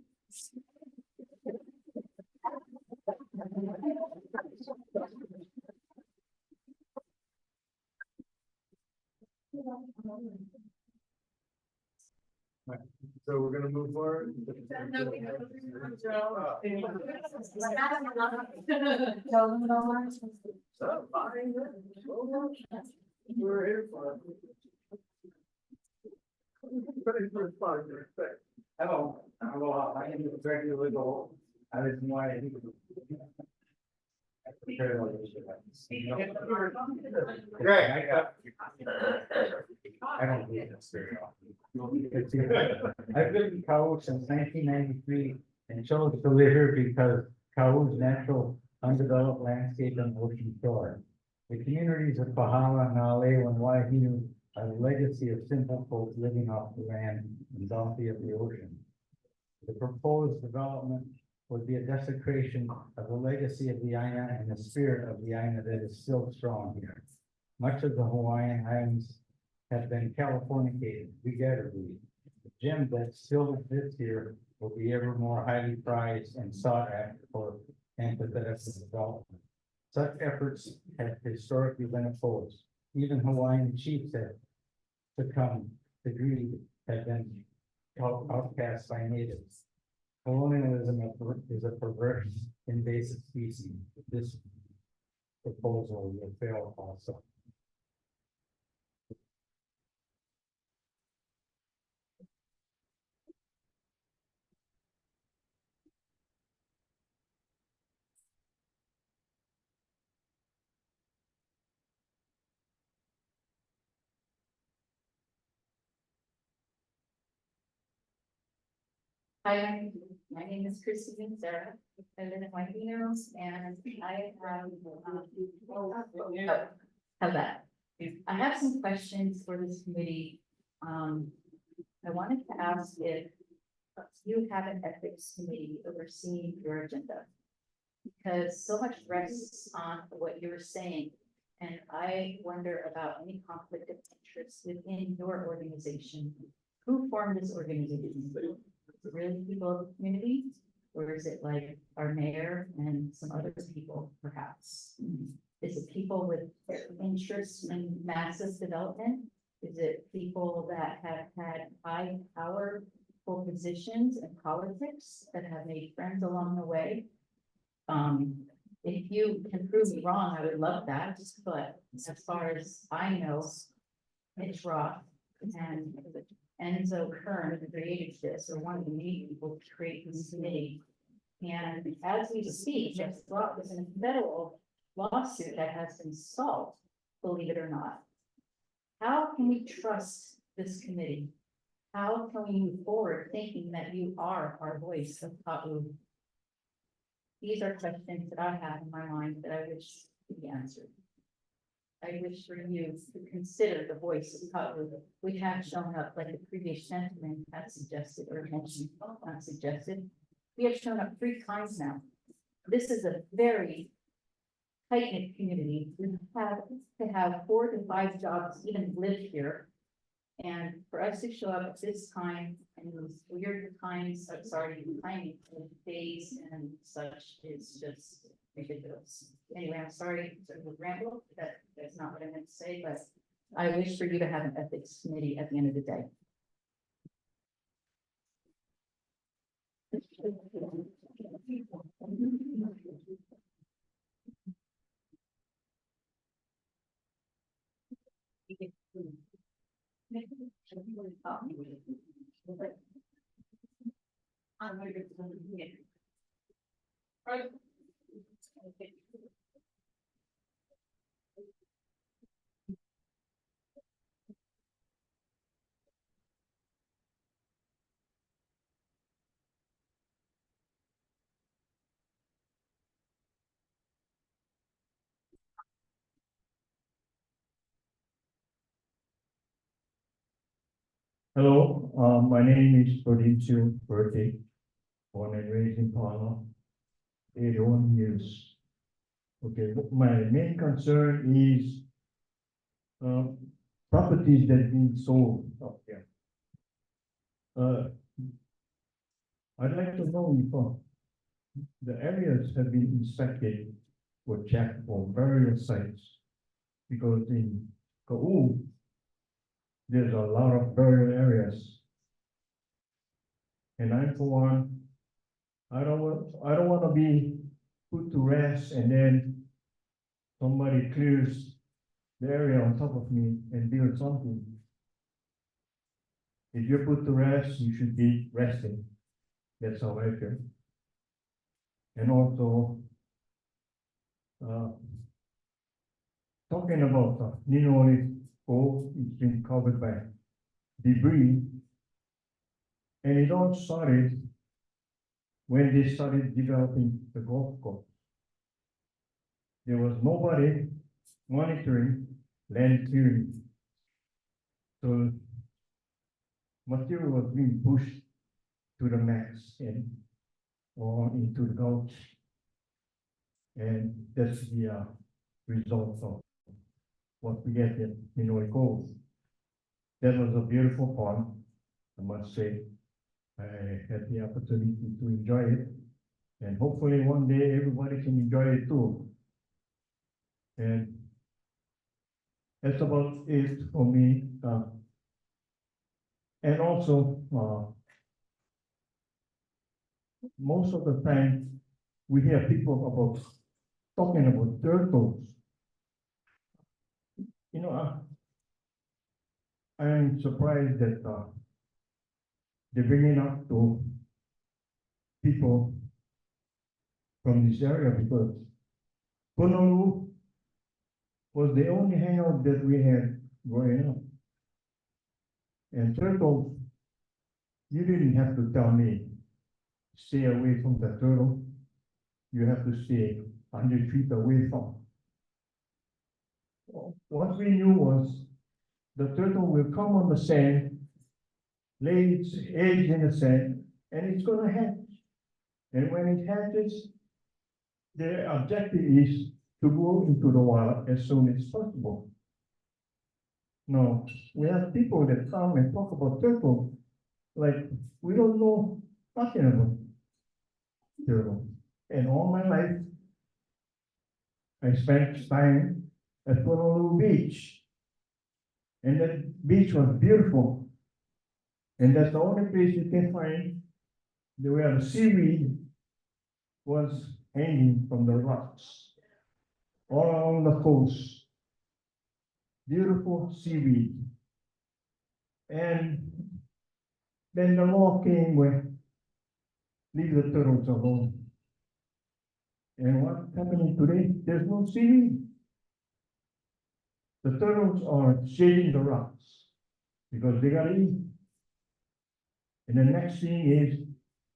So we're gonna move forward. We're here for. Hello, my name is Greg Legal. I was more. Greg, I don't do this very often. I've lived in Kaʻū since 1993 and chose to live here because Kaʻū's natural undeveloped landscape and ocean shore. The communities of Pahala, Nale, and Waihinu are a legacy of simple folk living off the land and bounty of the ocean. The proposed development would be a desecration of the legacy of the Aina and the spirit of the Aina that is still strong here. Much of the Hawaiian Islands have been Californicated, regrettably. The gem that still exists here will be ever more highly prized and sought after for empathetic development. Such efforts have historically been opposed. Even Hawaiian chiefs have succumbed to greed, have been outcast by natives. Colonialism is a perverse, invasive species. This proposal will fail also. Hi, my name is Christine Sarah. I live in Waihinu and I have that. I have some questions for this committee. I wanted to ask if you have an ethics committee overseeing your agenda. Because so much rests on what you were saying. And I wonder about any conflict of interest within your organization who formed this organization? Is it really people of the community? Or is it like our mayor and some other people perhaps? Is it people with interests in massive development? Is it people that have had high powerful positions in politics that have made friends along the way? If you can prove me wrong, I would love that, but as far as I know, Mitch Roth and Enzo Kern created this, or one of the main people to create this committee. And as we speak, Mitch Roth is in a federal lawsuit that has been solved, believe it or not. How can we trust this committee? How can we move forward thinking that you are our voice of Kaʻū? These are questions that I have in my mind that I wish to be answered. I wish for you to consider the voice of Kaʻū. We have shown up, like the previous gentleman had suggested or mentioned, not suggested. We have shown up 3 times now. This is a very tight-knit community. We have to have 4 to 5 jobs, to even live here. And for us to show up at this time and those weird times, timing of days and such is just ridiculous. Anyway, I'm sorry to ramble, that's not what I meant to say, but I wish for you to have an ethics committee at the end of the day. Hello, my name is Procedural birthday, born and raised in Panama, 81 years. Okay, my main concern is properties that being sold up there. I'd like to know if the areas have been inspected or checked for various sites, because in Kaʻū, there's a lot of burial areas. And I, for one, I don't want to be put to rest and then somebody clears the area on top of me and build something. If you're put to rest, you should be resting. That's how I feel. And also, talking about Ninoli Cove, it's been covered by debris. And it all started when they started developing the golf course. There was nobody monitoring land clearing. So material was being pushed to the max and or into the gulch. And that's the result of what we get in Ninoli Cove. That was a beautiful pond, I must say. I had the opportunity to enjoy it, and hopefully one day everybody can enjoy it too. And that's about it for me. And also, most of the time we hear people talking about turtles. You know, I'm surprised that they're bringing up to people from this area, because Honolulu was the only hangout that we had growing up. And turtles, you didn't have to tell me, stay away from the turtle. You have to stay 100 feet away from. What we knew was the turtle will come on the sand, lay its eggs in the sand, and it's going to hatch. And when it hatches, the objective is to go into the water as soon as possible. No, we have people that come and talk about turtles like, we don't know nothing about turtle. And all my life, I spent time at Honolulu Beach. And that beach was beautiful. And that's the only place you can find where the seaweed was hanging from the rocks. All along the coast. Beautiful seaweed. And then the law came with leave the turtles alone. And what's happening today? There's no seaweed. The turtles are shading the rocks because they gotta eat. And the next thing is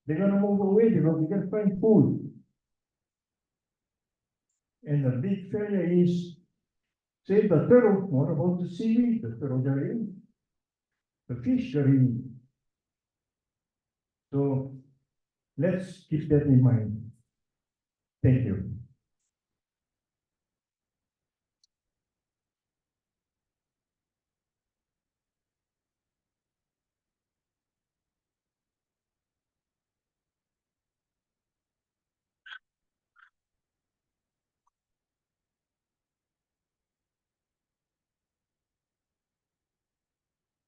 they're gonna move away because they gotta find food. And the big failure is save the turtle. What about the seaweed? The turtles are eating. The fish are eating. So let's keep that in mind. Thank you.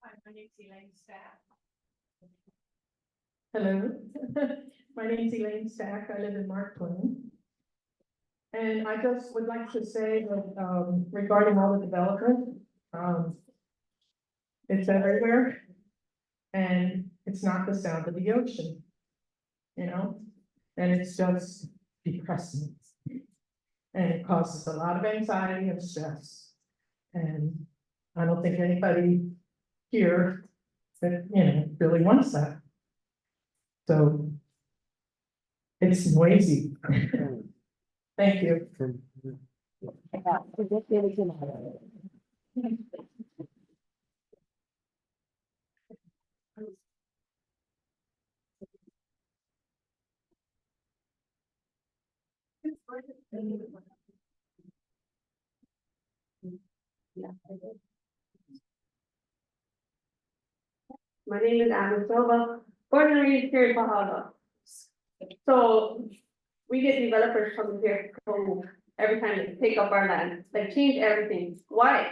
Hi, my name's Elaine Stack. Hello, my name is Elaine Stack. I live in Mark Twain. And I just would like to say that regarding all the development, it's everywhere. And it's not the sound of the ocean, you know, and it's just depressing. And it causes a lot of anxiety and stress. And I don't think anybody here that, you know, really wants that. So it's noisy. Thank you. My name is Anna Silva, born and raised here in Baja. So we get developers coming here to every time they take up our land, like change everything. Why?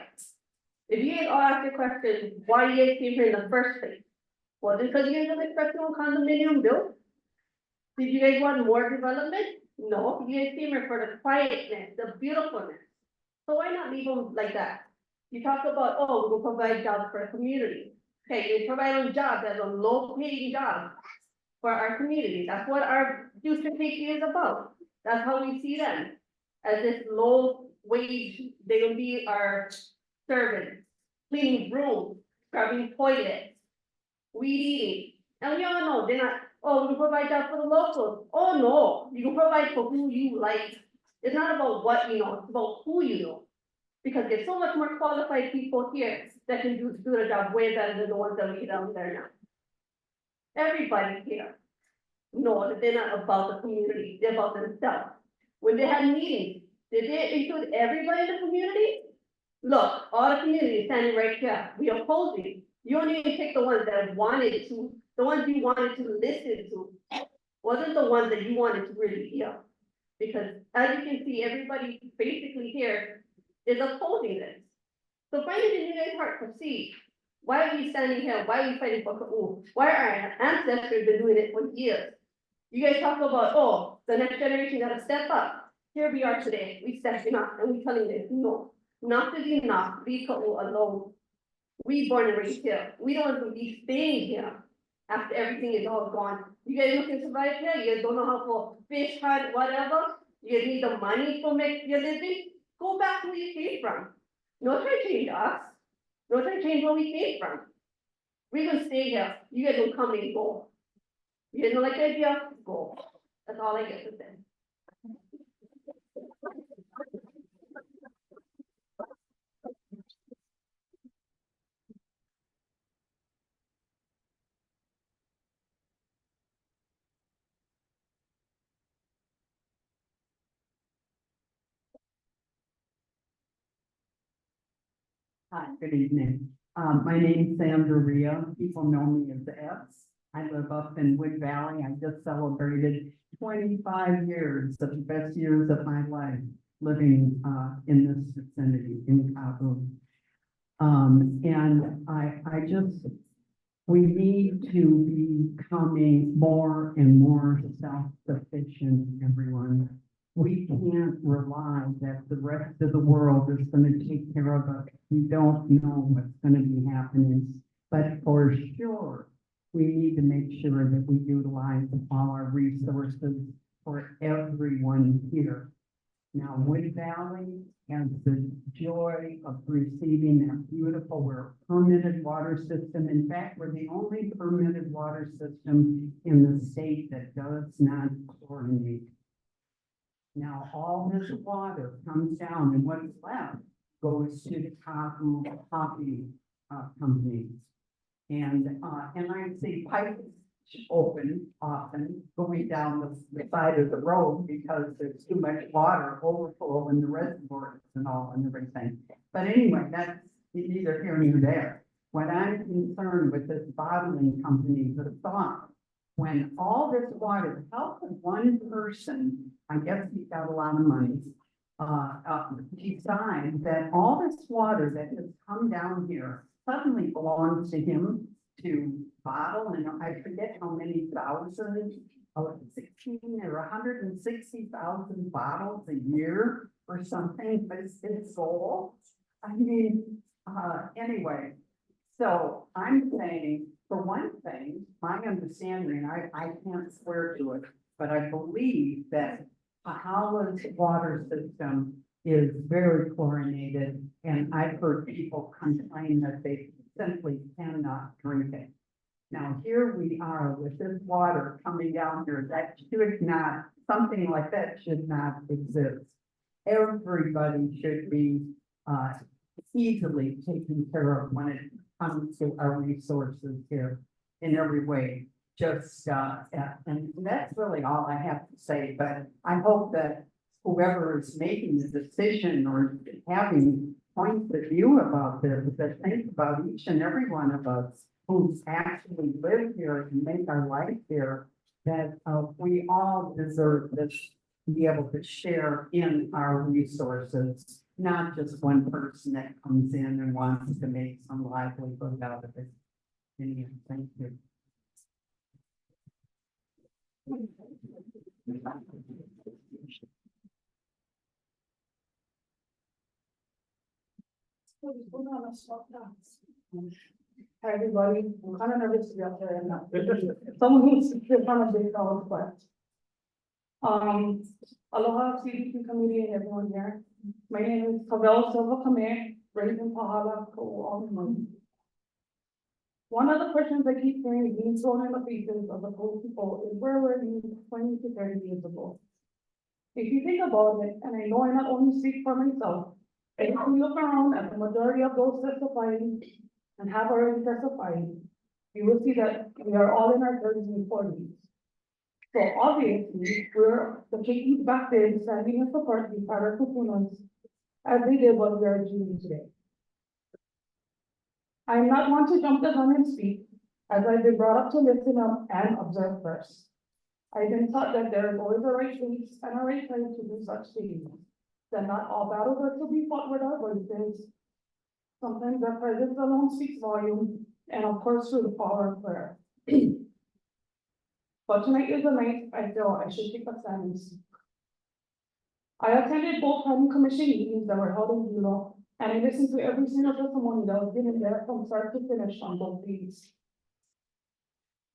If you guys all ask the question, why you guys came here in the first place? Was it because you guys were expecting a condominium built? Did you guys want more development? No, you guys came here for the quietness, the beautifulness. So why not leave them like that? You talk about, oh, we'll provide jobs for a community. Okay, you provide a job as a low paying job for our community. That's what our youth community is about. That's how we see them. As this low wage, they will be our servants, cleaning rooms, scrubbing toilets, weed eating. And we all know they're not, oh, we provide jobs for the locals. Oh, no, you can provide for who you like. It's not about what you know, it's about who you know. Because there's so much more qualified people here that can do the job way better than the ones that we down there now. Everybody here knows that they're not about the community, they're about themselves. When they had meetings, did they include everybody in the community? Look, all the community is standing right here, we oppose you. You only pick the ones that wanted to, the ones you wanted to listen to, wasn't the ones that you wanted to really hear. Because as you can see, everybody basically here is opposing this. So find it in your guys' heart to see, why are we standing here? Why are we fighting for Kaʻū? Why are our ancestors been doing it for years? You guys talk about, oh, the next generation gotta step up. Here we are today, we stepping up and we telling this, no, enough is enough, leave Kaʻū alone. We born and raised here, we don't want to be staying here after everything is all gone. You guys looking to survive here, you guys don't know how to fish, hunt, whatever. You guys need the money to make your living. Go back to where you came from. No try to change us. No try to change where we came from. We're gonna stay here. You guys will come and go. You guys don't like the idea? Go. That's all I get to say. Hi, good evening. My name's Sandra Rhea. People know me as S. I live up in Wood Valley. I just celebrated 25 years of the best years of my life living in this vicinity in Kaʻū. And I just, we need to be becoming more and more self-sufficient, everyone. We can't rely that the rest of the world is going to take care of us. We don't know what's going to be happening, but for sure, we need to make sure that we utilize all our resources for everyone here. Now, Wood Valley has the joy of receiving that beautiful, we're a permitted water system. In fact, we're the only permitted water system in the state that does not chlorinate. Now, all this water comes down and what's left goes to the Kaʻū coffee company. And I see pipes open often going down the side of the road because there's too much water overflow in the reservoirs and all and everything. But anyway, that's neither here nor there. What I'm concerned with this bottling company, the thought, when all this water, how could one person, I guess he's got a lot of money, decide that all this water that has come down here suddenly belongs to him to bottle, and I forget how many thousands, 16 or 160,000 bottles a year or something, but it's his goal. I mean, anyway, so I'm saying, for one thing, my understanding, I can't swear to it, but I believe that Kaʻū's water system is very chlorinated, and I've heard people complain that they simply cannot drink it. Now, here we are with this water coming down here, that should not, something like that should not exist. Everybody should be easily taken care of when it comes to our resources here in every way. Just, and that's really all I have to say, but I hope that whoever is making the decision or having points of view about this, that think about each and every one of us who's actually live here and make our life here, that we all deserve this, to be able to share in our resources, not just one person that comes in and wants to make some livelihood out of it. Anyway, thank you. Hi, everybody. I'm kind of nervous to be up there and someone needs to get on a big dog quest. Aloha CDP committee and everyone here. My name is Pavel Silva Kame, raised in Pahala, Kaʻū. One of the questions I keep hearing being thrown in the faces of the Kaʻū people is where were you 20 to 30 years ago? If you think about it, and I know I not only speak for myself, if you look around at the majority of those testifying and have already testified, you will see that we are all in our 30s and 40s. So obviously, we're the Kaʻū back then standing in support of our kupunas as they did what we are doing today. I am not one to jump the gun and speak, as I've been brought up to listen up and observe first. I've been taught that there is always a right place and a right time to do such things, that not all battles are to be fought with our voices. Sometimes our presence alone speaks volume, and of course through the power of prayer. But tonight is the night I feel I should take a stand and speak. I attended both planning commission meetings that were held in Hilo, and I listened to every single testimony that was given there from start to finish on both days.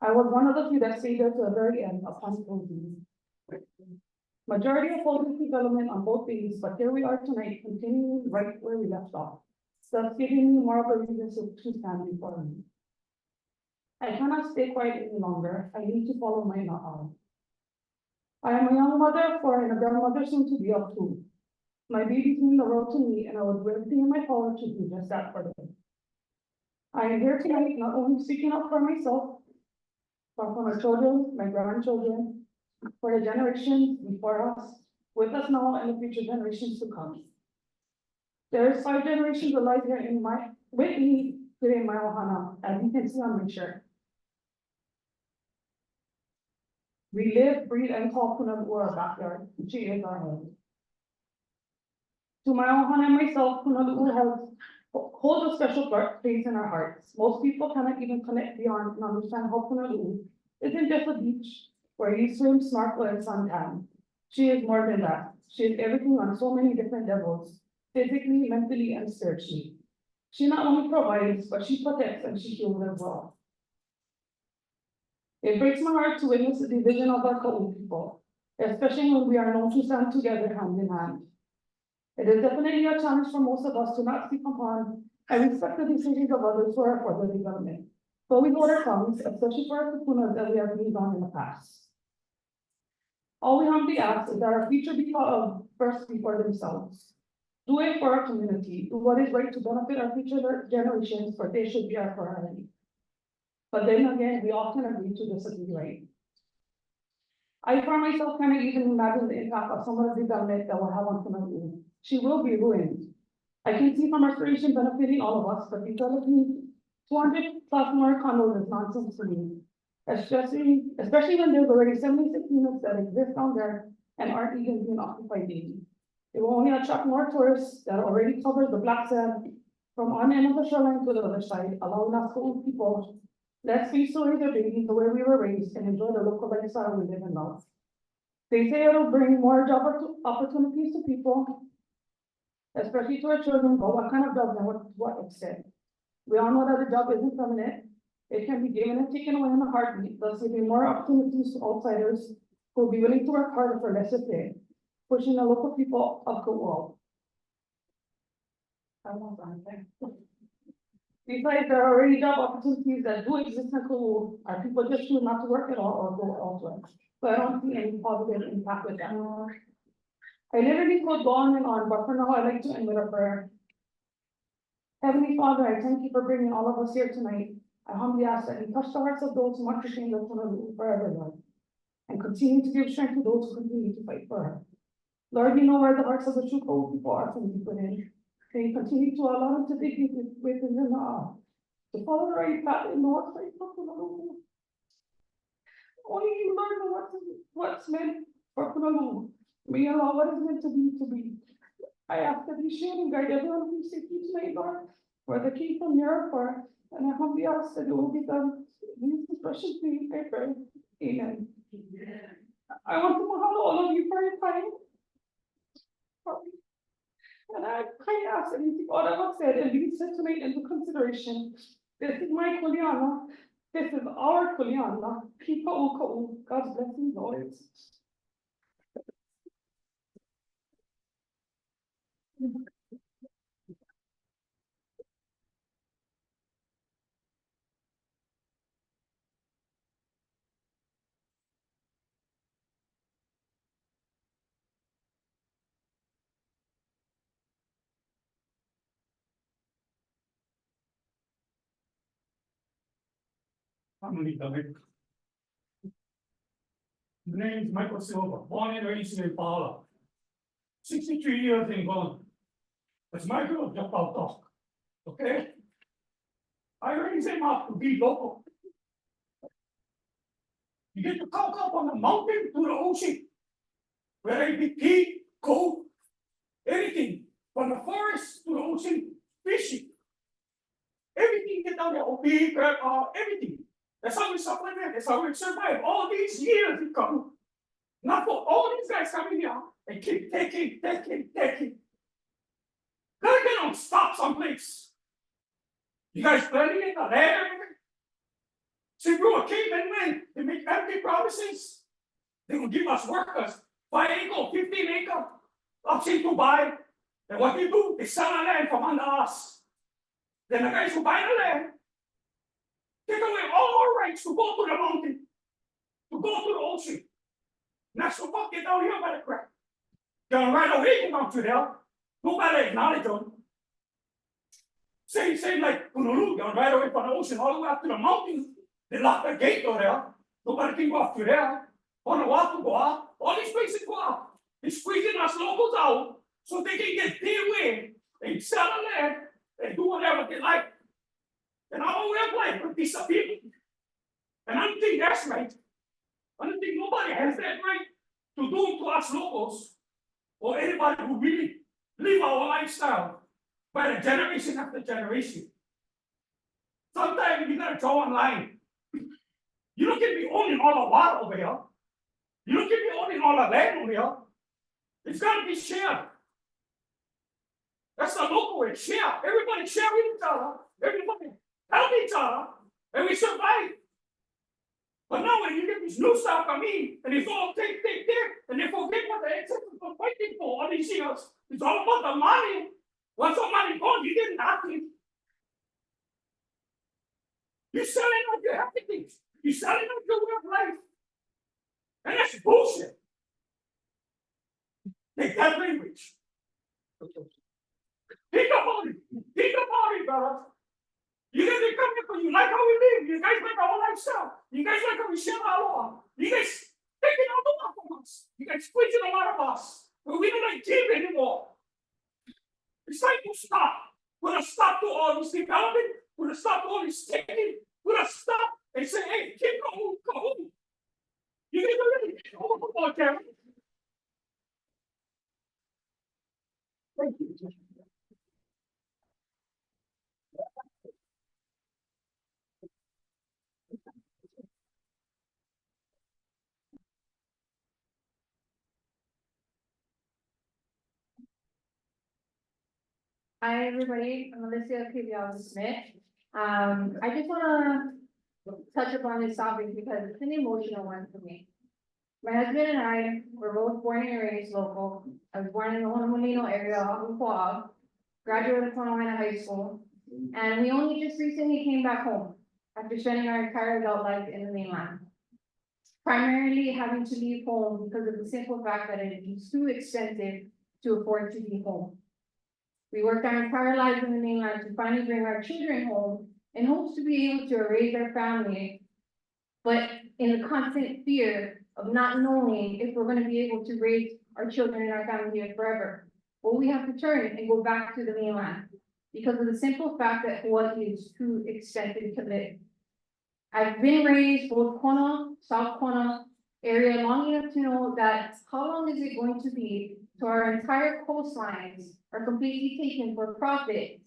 I was one of the few that stayed there to the very end upon closing. Majority opposing development on both days, but here we are tonight, continuing right where we left off, thus giving me more of a reason to stand before me. I cannot stay quiet any longer. I need to follow my arm. I am a young mother of 4 and a grandmother soon to be of 2. My babies mean the world to me, and I would do everything in my power to do just that for them. I am here tonight not only speaking up for myself, but for my children, my grandchildren, for the generations before us, with us now, and the future generations to come. There's 5 generations alive here with me today in my ohana, as you can see on my shirt. We live, breathe, and call Punaluu our backyard, and she is our home. To my ohana and myself, Punaluu holds a special place in our hearts. Most people cannot even connect beyond and understand how Punaluu isn't just a beach where you swim, snorkel, and suntan. She is more than that. She is everything on so many different levels, physically, mentally, and spiritually. She not only provides, but she protects and she heals as well. It breaks my heart to witness the division of our Kaʻū people, especially when we are known to stand together hand in hand. It is definitely a challenge for most of us to not speak upon and respect the decisions of others for our further development. But we hold our tongues, especially for our kapunas that we have moved on in the past. All we humbly ask is that our future be thought of first before themselves. Do it for our community, do what is right to benefit our future generations, for they should be our priority. But then again, we often agree to disagree, right? I for myself cannot even imagine the impact of some of the development that will have on Punaluu. She will be ruined. I can see from restoration benefiting all of us, but developing 200 plus more condos is nonsense to me. Especially when there's already 76 units that exist down there and aren't even being occupied daily. It will only attract more tourists that already covers the black sand from one end of the shoreline to the other side, allowing us to people less space to raise their babies the way we were raised and enjoy the local lifestyle we live and love. They say it'll bring more job opportunities to people, especially to our children, but what kind of job and what extent? We all know that the job isn't permanent. It can be given and taken away in a heartbeat, thus giving more opportunities to outsiders who will be willing to work harder for less pay, pushing the local people of Kaʻū. Besides, there are already job opportunities that do exist in Kaʻū. Are people just choose not to work at all or go elsewhere? So I don't see any positive impact with that. I literally could go on and on, but for now, I'd like to end with a prayer. Heavenly Father, I thank you for bringing all of us here tonight. I humbly ask that you touch the hearts of those who want to change the Punaluu forever, Lord, and continue to give strength to those who continue to fight for her. Lord, you know where the hearts of the true Kaʻū people are from you put in. Can you continue to allow them to dig within them to follow the right path and know what's right for Punaluu. Only you, Lord, know what's meant for Punaluu. May you allow what is meant to be. I ask that you shield and guide everyone who seeks you tonight, Lord, whether came from near or far, and I humbly ask that it will be done in this precious name, I pray. Amen. I want to mahalo all of you for your time. And I kindly ask that you take all that was said and be said tonight into consideration. This is my kuleana. This is our kuleana. Kaʻū. God's blessings always. My name is Michael Silva, born and raised in Impala. 63 years in gone. That's my girl, just about talk. Okay? I raised him up to be local. You get to come up on the mountain to the ocean. Where it be peak, cold, anything. From the forest to the ocean, fishing. Everything get down there, OP, everything. That's how we supplement, that's how we survive all these years in Kaʻū. Not for all these guys coming here and keep taking. Gotta get on stop someplace. You guys planning it, the land? See, we were cavemen when they make empty promises. They will give us workers, 5 acre, 15 acre, option to buy. And what they do, they sell our land from under us. Then the guys who buy the land, take away all our rights to go to the mountain, to go to the ocean. That's the fuck get down here by the crap. Gonna right away down to there. Nobody acknowledge them. Same like Punaluu, gonna right away from the ocean all the way up to the mountains. They lock the gate over there. Nobody can go up to there. Vanuatu go up. All these places go up. They're squeezing us locals out so they can get their way and sell the land and do whatever they like. And our way of life with these people. And I don't think that's right. I don't think nobody has that right to do to us locals or anybody who really live our lifestyle by the generation after generation. Sometimes you gotta draw a line. You don't get me owning all the water over here. You don't get me owning all the land over here. It's gotta be shared. That's the local way, share. Everybody share with each other. Everybody help each other, and we survive. But now when you get this new stuff come in, and it's all take, and they forget what the ancestors were fighting for all these years. It's all about the money. Once the money gone, you get nothing. You're selling out your everything. You're selling out your way of life. And that's bullshit. Take that language. Think about it. Think about it, brother. You guys are coming for you like how we live. You guys like our lifestyle. You guys like how we share our law. You guys taking all the law from us. You guys squeezing a lot of us. But we don't like give anymore. It's time to stop. Put a stop to all this development. Put a stop to all this taking. Put a stop and say, hey, keep going, go home. You guys are ready. Come on, Karen. Thank you. Hi, everybody. I'm Alicia Smith. I just wanna touch upon this topic because it's an emotional one for me. My husband and I were both born and raised local. I was born in the Honolulu area of Kaʻū, graduated from Honolulu High School, and we only just recently came back home after spending our entire adult life in the mainland. Primarily having to leave home because of the simple fact that it is too expensive to afford to be home. We worked our entire lives in the mainland to finally bring our children home in hopes to be able to raise our family, but in the constant fear of not knowing if we're going to be able to raise our children and our family here forever. Well, we have to turn and go back to the mainland because of the simple fact that Hawaii is too expensive to live. I've been raised both Kona, South Kona area long enough to know that how long is it going to be to our entire coastlines are completely taken for profit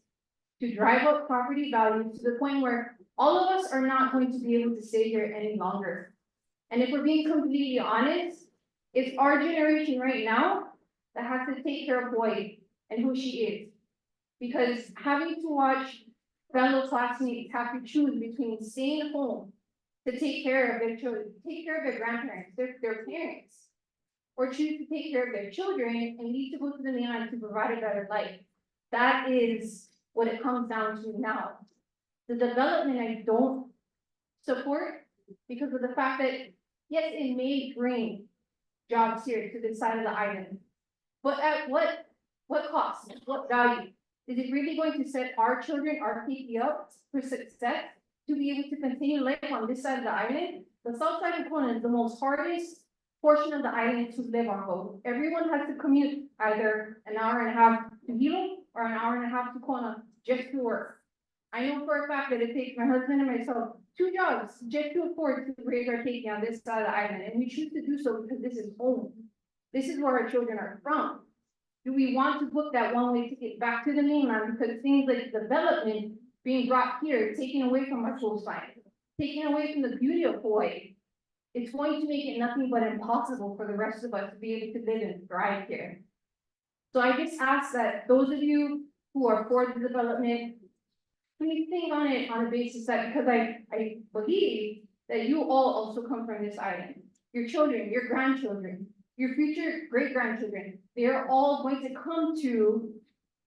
to drive up property values to the point where all of us are not going to be able to stay here any longer. And if we're being completely honest, it's our generation right now that has to take care of Hawaii and who she is. Because having to watch fellow classmates have to choose between staying home to take care of their children, take care of their grandparents, their parents, or choose to take care of their children and need to go to the mainland to provide a better life. That is what it comes down to now. The development I don't support because of the fact that, yes, it may bring jobs here to this side of the island, but at what cost, what value? Is it really going to set our children, our people up for success to be able to continue life on this side of the island? The south side of Kona is the most hardest portion of the island to live on both. Everyone has to commute either an hour and a half to Hilo or an hour and a half to Kona just to work. I know for a fact that it takes my husband and myself 2 jobs just to afford to raise our baby on this side of the island, and we choose to do so because this is home. This is where our children are from. Do we want to book that one-way ticket back to the mainland because things like development being brought here, taken away from our coastline, taken away from the beauty of Hawaii? It's going to make it nothing but impossible for the rest of us to be able to live and thrive here. So I just ask that those of you who are for the development, please think on it on a basis that, because I believe that you all also come from this island. Your children, your grandchildren, your future great-grandchildren, they are all going to come to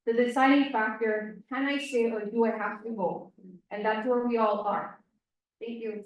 the deciding factor, can I stay or do I have to go? And that's where we all are. Thank you.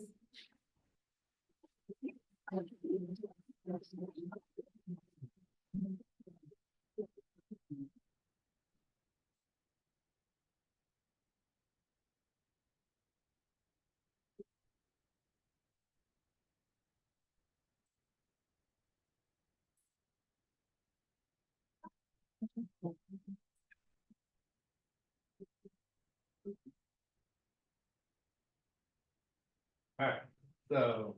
Alright, so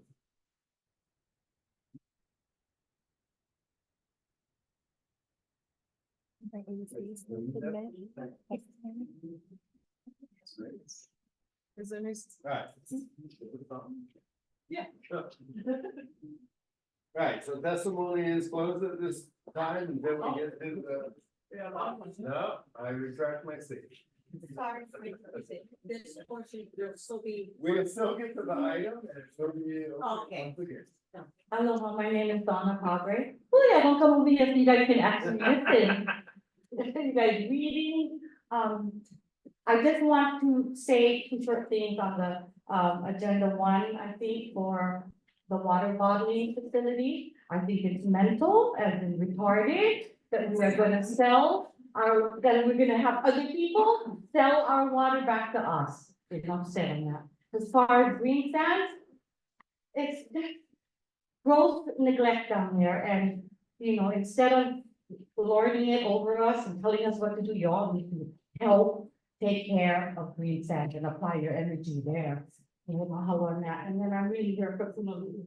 Is there any? Right. Yeah. Right, so testimony is closed at this time until we get to the. No, I retract my statement. Sorry, this portion, there'll still be. We'll still get to the item and it's gonna be. Okay. once again. Aloha, my name is Donna Padre. Oh yeah, don't come over here so you guys can actually listen. You guys reading, I just want to say two short things on the, agenda one, I think, for the water bottling facility. I think it's mental as in retarded, that we are gonna sell that we're gonna have other people sell our water back to us. They're not saying that. As far as green sands, it's gross neglect down there and, you know, instead of lording it over us and telling us what to do, y'all need to help take care of green sand and apply your energy there. And mahalo on that, and then I'm really here for Punaluu.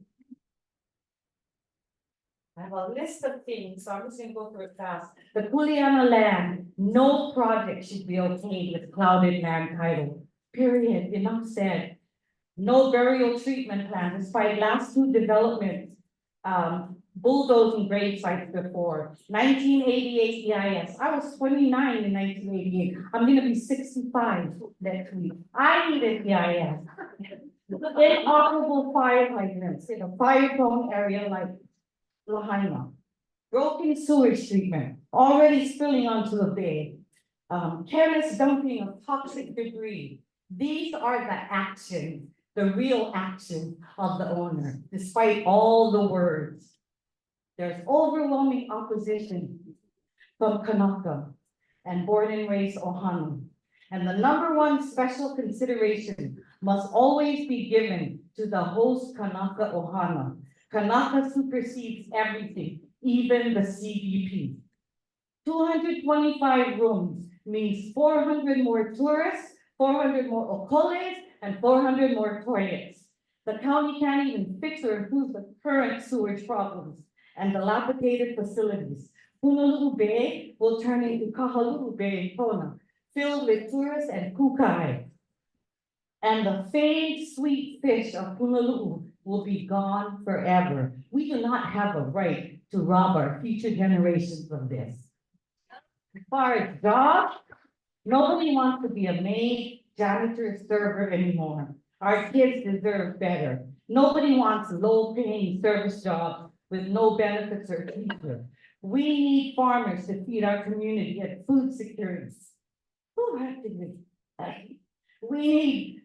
I have a list of things, so I'm just gonna go through it fast. The Kuleana land, no project should be okayed with clouded land title, period, enough said. No burial treatment plan, despite last two developments, bulldozing grave sites before. 1988 EIS, I was 29 in 1988, I'm gonna be 65 next week. I needed EIS. Inoperable fire hydrants in a fire-prone area like Lahaina. Broken sewage treatment, already spilling onto the bay. Careless dumping of toxic debris. These are the actions, the real action of the owner, despite all the words. There's overwhelming opposition from Kanaka and born and raised Ohana. And the number one special consideration must always be given to the host Kanaka Ohana. Kanaka supersedes everything, even the CDP. 225 rooms means 400 more tourists, 400 more okoles, and 400 more toilets. The county can't even fix or improve the current sewage problems and dilapidated facilities. Punaluu Bay will turn into Kahaluu Bay in Kona, filled with tourists and kukai. And the famed sweet fish of Punaluu will be gone forever. We do not have a right to rob our future generations of this. As far as jobs, nobody wants to be a maid, janitor, server anymore. Our kids deserve better. Nobody wants low-paying service jobs with no benefits or future. We need farmers to feed our community and food security. We need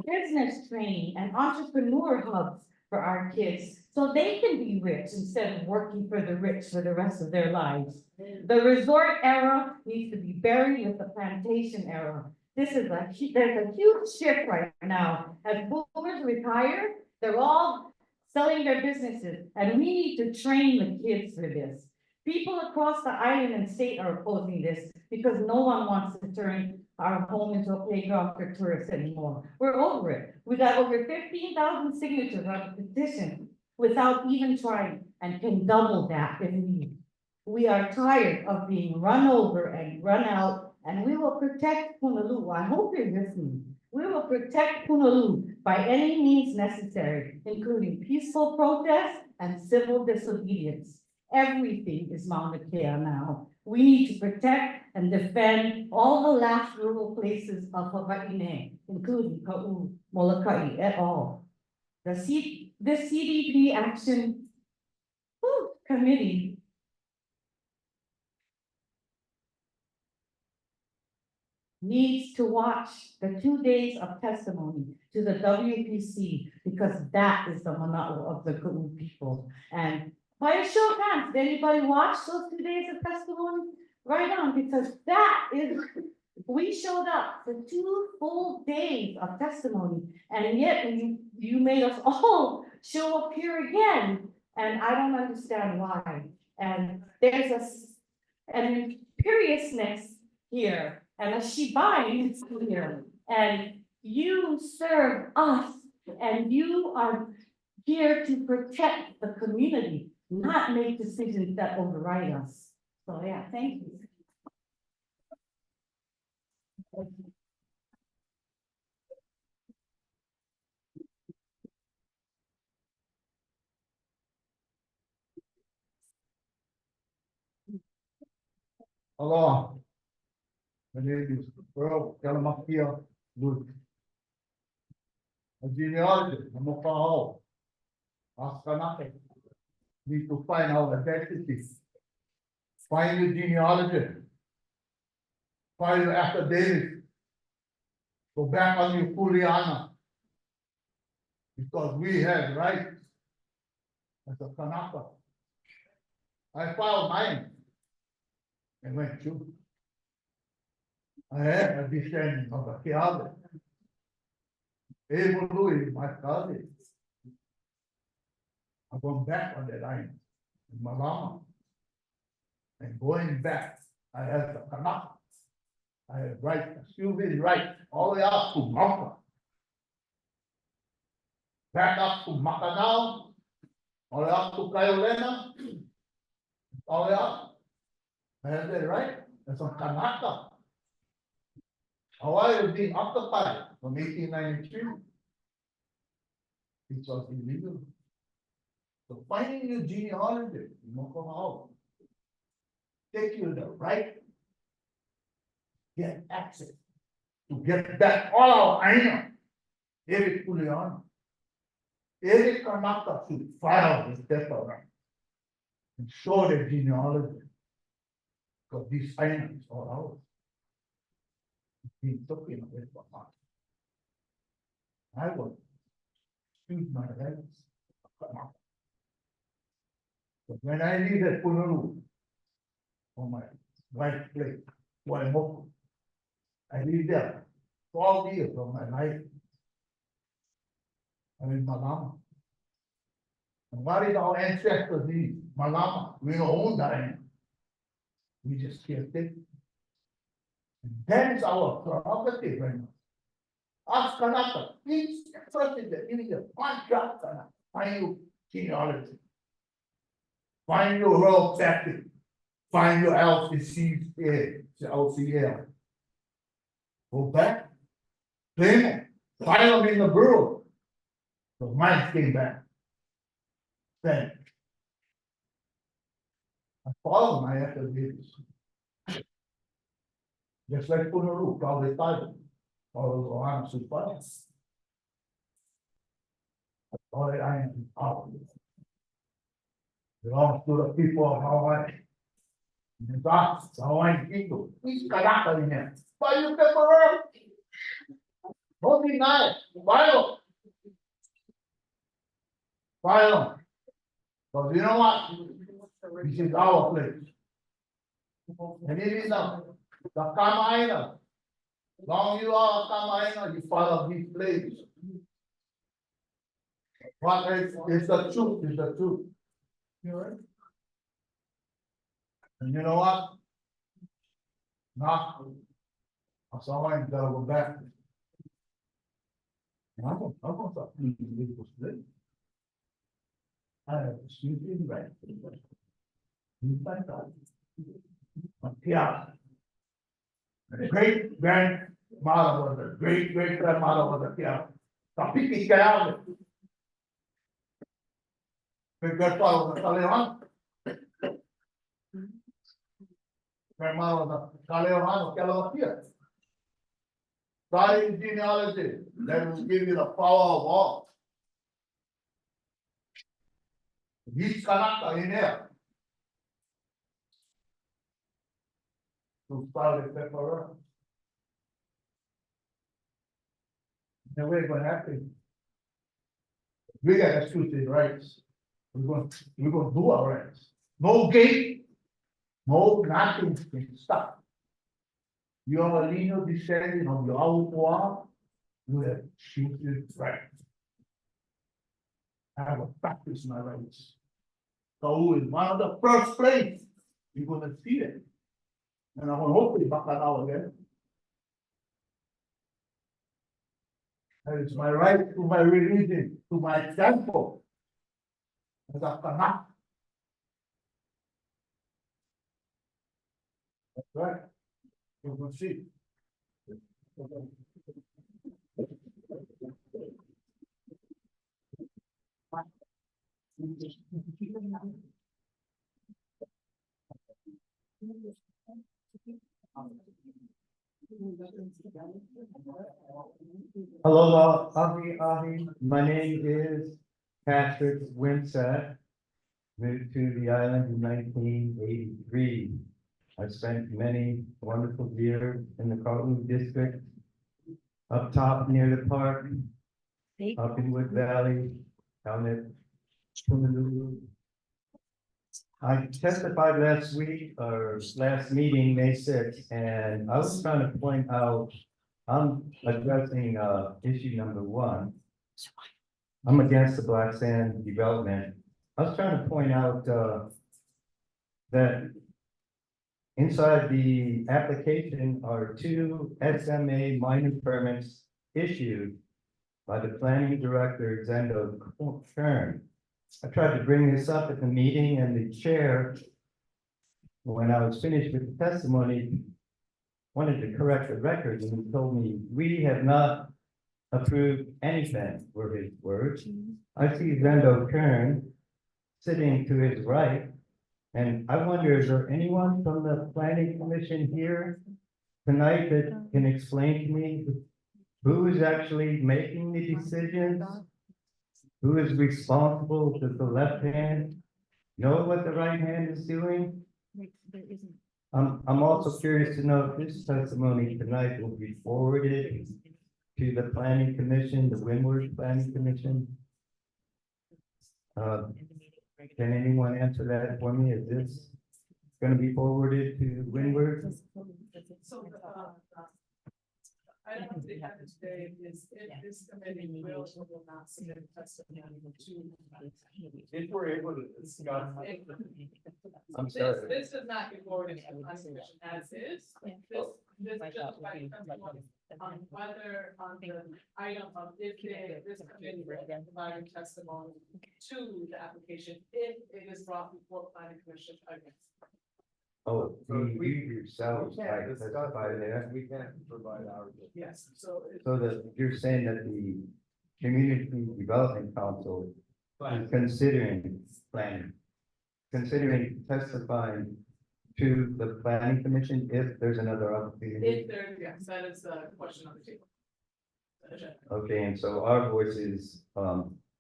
business training and entrepreneur hubs for our kids so they can be rich instead of working for the rich for the rest of their lives. The resort era needs to be buried with the plantation era. There's a huge shift right now. As boomers retire, they're all selling their businesses, and we need to train the kids for this. People across the island and state are opposing this because no one wants to turn our home into a playground for tourists anymore. We're over it. We got over 15,000 signatures on the petition without even trying, and can double that if needed. We are tired of being run over and run out, and we will protect Punaluu. I hope you're listening. We will protect Punaluu by any means necessary, including peaceful protests and civil disobedience. Everything is Mauna Kea now. We need to protect and defend all the last rural places of Hawaii, including Kaʻū, Molokai, et al. The CDP Action Committee needs to watch the 2 days of testimony to the WPC because that is the mana'o of the Kaʻū people. And by a show of hands, did anybody watch those 2 days of testimony? Right on, because that is, we showed up for 2 full days of testimony, and yet you made us all show up here again, and I don't understand why. And there's an imperiousness here, and a shibine here, and you serve us, and you are here to protect the community, not make decisions that override us. So, yeah, thank you. Hello. My name is Earl Galamakia Luke. A genealogist, I'm a Kaʻū. Ask Kanaka. Need to find out identity. Find your genealogy. Find your affidavit. Go back on your Kuleana. Because we have rights as a Kanaka. I filed mine. And went through. I am a descendant of a Kaʻū. Abel Louis, my cousin. I'm going back on that line, in Malama. And going back, I have the Kanaka. I have right, still be right, all the way up to Maka. Back up to Macanao, all the way up to Kaʻū, all the way up. I have that right, that's a Kanaka. Hawaii was being occupied from 1893. It was illegal. So finding your genealogy, you know, come out. Take you the right. Get access to get back all our iron. Every Kuleana. Every Kanaka should file this paper and show the genealogy. Because these iron is all ours. He took him away from us. I will choose my rights. But when I leave the Punuru on my white plate, Waimoku, I live there 12 years of my life. I'm in Malama. And what is our ancestors need? Malama, we don't own that land. We just can't take it. That is our prerogative right now. Ask Kanaka, each person that you need a contract, find your genealogy. Find your royal tactic. Find your LCL. Go back. Claim them. File them in the bureau. So mine came back. Then. I follow my affidavits. Just like Punuru, probably title. Or I'm surprised. All I am out. Belongs to the people of Hawaii. That's Hawaiian people. He's Kanaka in there. Why you paperwork? Don't be nice. File. File. Because you know what? This is our place. And it is the Kamaina. Long you are Kamaina, you follow these places. What is the truth? Is the truth. You right? And you know what? Now, I saw I gotta go back. And I'm gonna stop using legal split. I have a stupid right. You find out. Yeah. The great grandmother was a great grandmother was a yeah. Tapi Kaʻū. Great grandfather was a Kaleohano. Grandmother was a Kaleohano, Kalamakia. Study genealogy, that will give you the power of all. These Kanaka in there. To start the paper. And we're gonna have to. We got exclusive rights. We're gonna do our rights. No gate, no nothing can stop. You are a lineal descendant of your Aukua, you have exclusive rights. I will practice my rights. Kaʻū is one of the first place you're gonna see it. And I'm gonna hopefully back that out again. That is my right to my religion, to my temple. As a Kanaka. Right. We'll proceed. Hello, Ahi. My name is Patrick Winsett. Moved to the island in 1983. I spent many wonderful years in the Kaʻū district, up top near the park, up in Wood Valley, down at Honolulu. I testified last week, or last meeting, May 6th, and I was trying to point out, I'm addressing, issue number 1. I'm against the black sand development. I was trying to point out, that inside the application are 2 SMA minor permits issued by the planning director, Zendo Kern. I tried to bring this up at the meeting, and the chair, when I was finished with the testimony, wanted to correct the record, and he told me, we have not approved anything, were his words. I see Zendo Kern sitting to his right, and I wonder, is there anyone from the planning commission here tonight that can explain to me who is actually making the decisions? Who is responsible? Does the left hand know what the right hand is doing? I'm also curious to know if this testimony tonight will be forwarded to the planning commission, the Windward Planning Commission. Can anyone answer that for me? Is this going to be forwarded to Windward? So, I don't think that today is, if this committee will or will not submit testimony to. If we're able to discuss. I'm sorry. This does not get forwarded to the planning commission as is. This just by testimony on whether on the item of if this committee will provide testimony to the application, if it is brought before planning commission again. Oh, you yourselves, We I can't discuss testify there. We can't provide our. Yes, so. So that you're saying that the Community Development Council is considering planning, considering testifying to the planning commission if there's another opportunity? If there, yes, that is the question on the table. Okay, and so our voice is,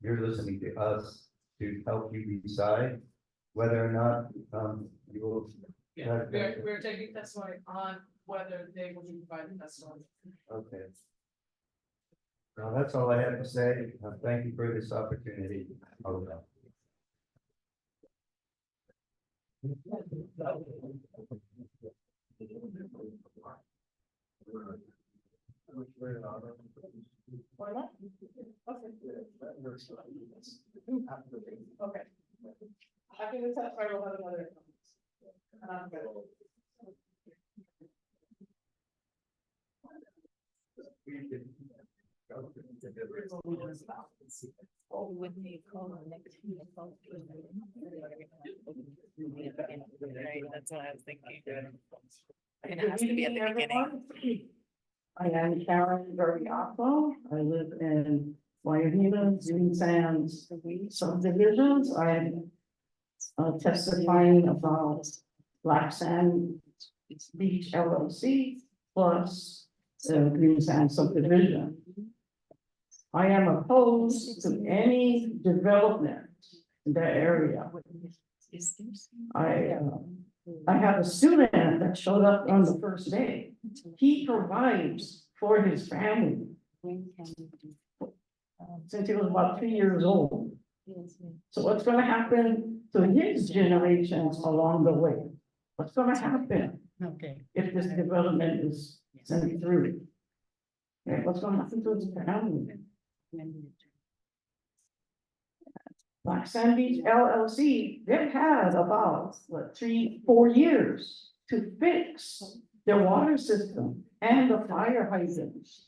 you're listening to us to help you decide whether or not, you will. Yeah, we're taking testimony on whether they will be providing testimony. Okay. Well, that's all I have to say. Thank you for this opportunity. Okay. Okay. I can tell I will have another. With me, call the next. That's what I was thinking. It has to be at the beginning. I am Karen Gariapo. I live in Guayabita, Green Sands subdivisions. I'm testifying about Black Sand Beach LLC plus the Green Sands subdivision. I am opposed to any development in that area. I have a student that showed up on the first day. He provides for his family since he was about 3 years old. So what's gonna happen to his generations along the way? What's gonna happen? Okay. If this development is sent through? Okay, what's gonna happen to his family? Black Sand Beach LLC, they've had about, 3-4 years to fix their water system and the fire hydrants.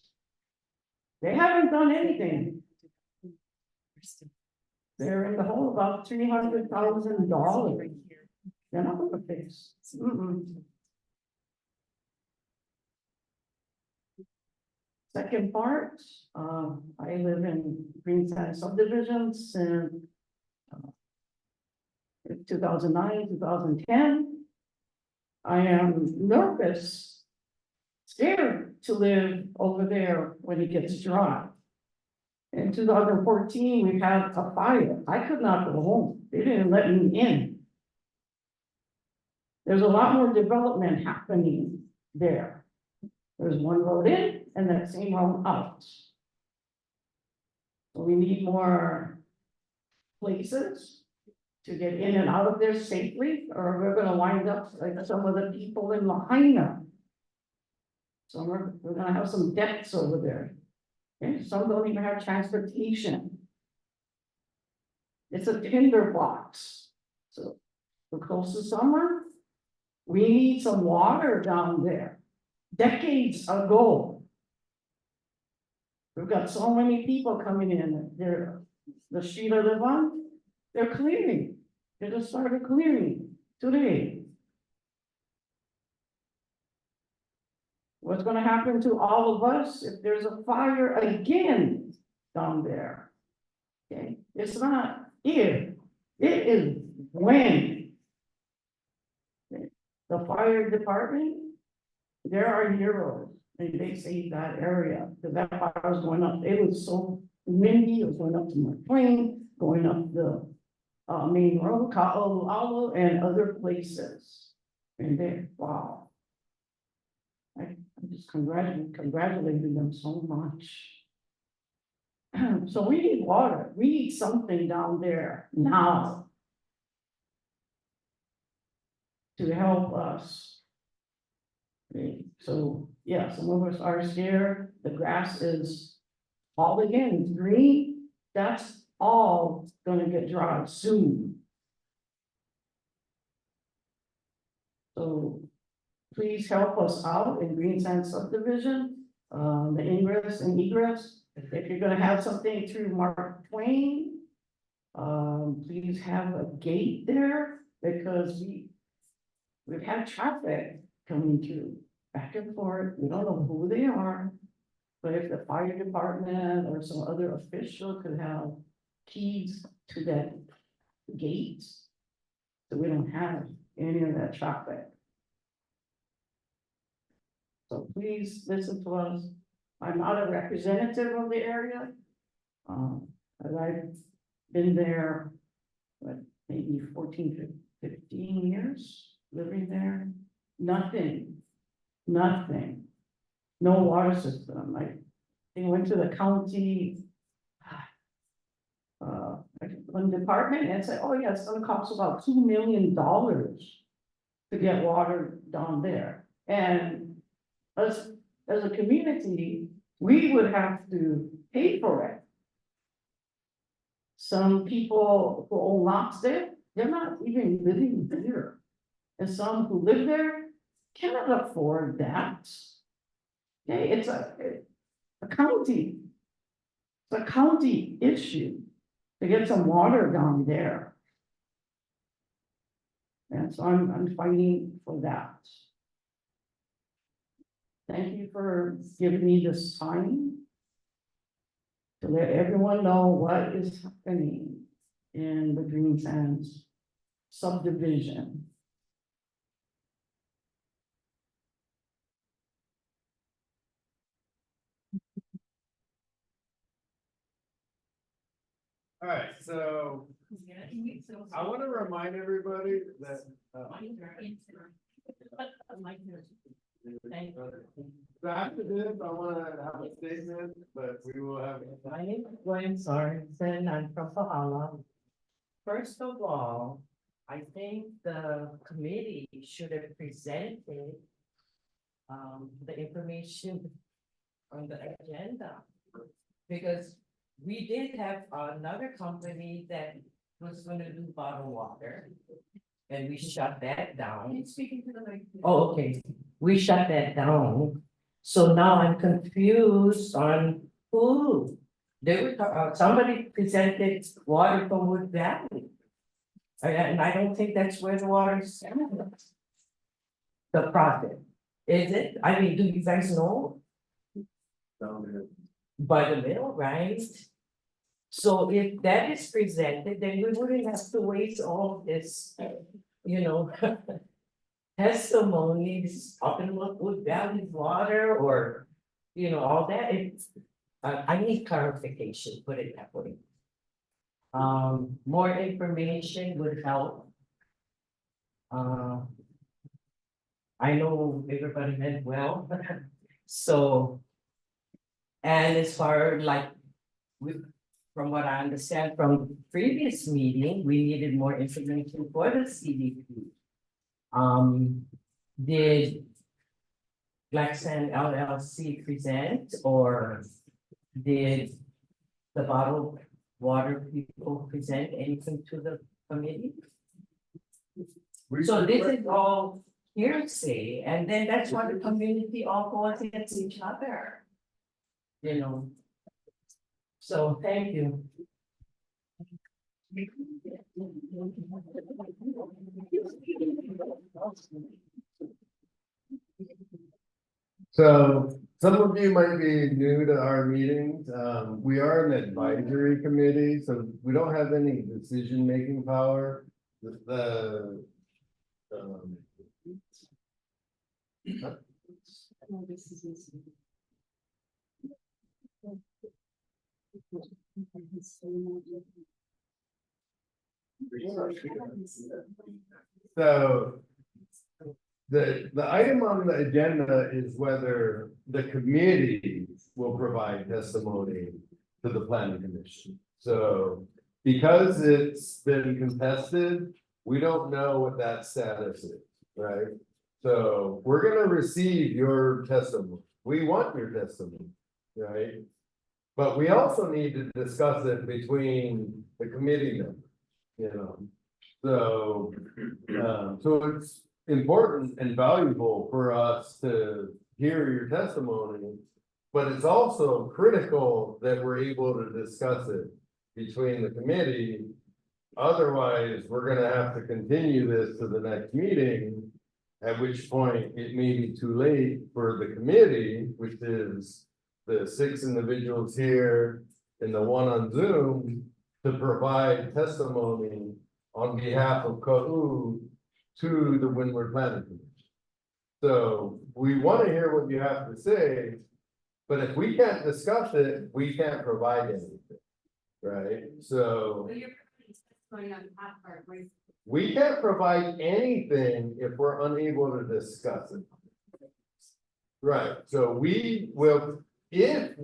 They haven't done anything. They're in the hole about $300,000. They're not gonna fix. Second part, I live in Greenside subdivision since 2009, 2010. I am nervous, scared to live over there when it gets dry. In 2014, we had a fire. I could not go home. They didn't let me in. There's a lot more development happening there. There's one road in and that same road out. So we need more places to get in and out of there safely, or we're gonna wind up like some of the people in Lahaina. So we're gonna have some deaths over there. Okay, some don't even have transportation. It's a tinder box. So we're close to summer. We need some water down there. Decades ago. We've got so many people coming in, the street I live on, they're clearing. They just started clearing today. What's gonna happen to all of us if there's a fire again down there? Okay, it's not if, it is when. Okay. The fire department, there are heroes, and they saved that area, because that fire was going up, it was so windy, it was going up to McLean, going up the main road, Kaʻū, and other places. And they, wow. I'm just congratulating them so much. So we need water, we need something down there now to help us. Okay, so yeah, some of us are scared, the grass is all again, it's green, that's all gonna get dry soon. So please help us out in Green Sand subdivision, the ingress and egress. If you're gonna have something through Mark Twain, please have a gate there, because we've had traffic coming through back and forth. We don't know who they are. But if the fire department or some other official could have keys to that gate, so we don't have any of that traffic. So please listen to us. I'm not a representative of the area. But I've been there, what, maybe 14, 15 years living there. Nothing, no water system. They went to the county one department and said, oh yeah, it's gonna cost about $2 million to get water down there. And as a community, we would have to pay for it. Some people who own lots there, they're not even living there. And some who live there cannot afford that. Okay, it's a county. It's a county issue to get some water down there. And so I'm fighting for that. Thank you for giving me this time to let everyone know what is happening in the Green Sands subdivision. All right, so I want to remind everybody that. So after this, I want to have a statement, but we will have. My name is Gwen Sorensen, I'm from Pahala. First of all, I think the committee should have presented the information on the agenda. Because we did have another company that was gonna do bottled water. And we shut that down. Speaking to the mic. Oh, okay, we shut that down. So now I'm confused on who. They were, somebody presented water from Wood Valley. And I don't think that's where the water is coming from. The profit, is it? I mean, do you guys know? Down there. by the mill, right? So if that is presented, then we wouldn't have to waste all of this, you know. Testimonies, talking about good value water or, you know, all that, it's, I need clarification, put it that way. More information would help. I know everybody meant well, so. And as far like, with, from what I understand from previous meeting, we needed more information for the CDP. Did Black Sand LLC present or did the bottled water people present anything to the committee? So this is all hearsay, and then that's why the community all goes against each other. You know. So thank you. So some of you might be new to our meetings. We are an advisory committee, so we don't have any decision-making power. So the item on the agenda is whether the committee will provide testimony to the planning commission. So because it's been contested, we don't know what that status is, right? So we're gonna receive your testimony. We want your testimony, right? But we also need to discuss it between the committee members, you know? So, so it's important and valuable for us to hear your testimony. But it's also critical that we're able to discuss it between the committee. Otherwise, we're gonna have to continue this to the next meeting. At which point it may be too late for the committee, which is the 6 individuals here and the one on Zoom, to provide testimony on behalf of Kaʻū to the Windward Planning Commission. So we want to hear what you have to say, but if we can't discuss it, we can't provide anything, right? So we can't provide anything if we're unable to discuss it. Right, so we will, if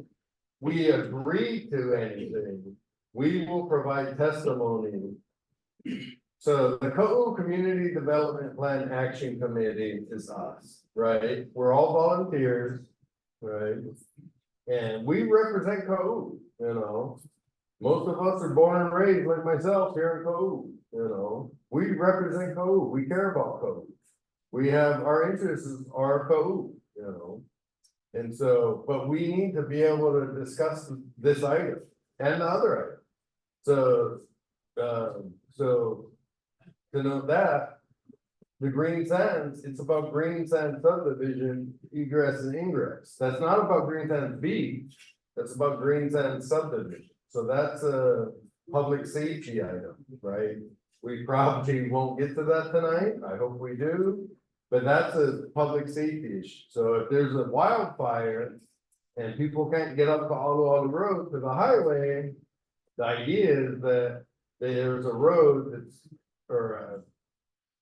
we agree to anything, we will provide testimony. So the Kaʻū Community Development Plan Action Committee is us, right? We're all volunteers, right? And we represent Kaʻū, you know. Most of us are born and raised like myself here in Kaʻū, you know. We represent Kaʻū, we care about Kaʻū. We have, our interests are Kaʻū, you know. And so, but we need to be able to discuss this item and the other item. So, to note that, the Green Sands, it's about Green Sands subdivision, egress and ingress. That's not about Green Sands Beach, that's about Green Sands subdivision. So that's a public safety item, right? We probably won't get to that tonight, I hope we do. But that's a public safety issue. So if there's a wildfire and people can't get up to Aloha Road to the highway, the idea is that there's a road that's, or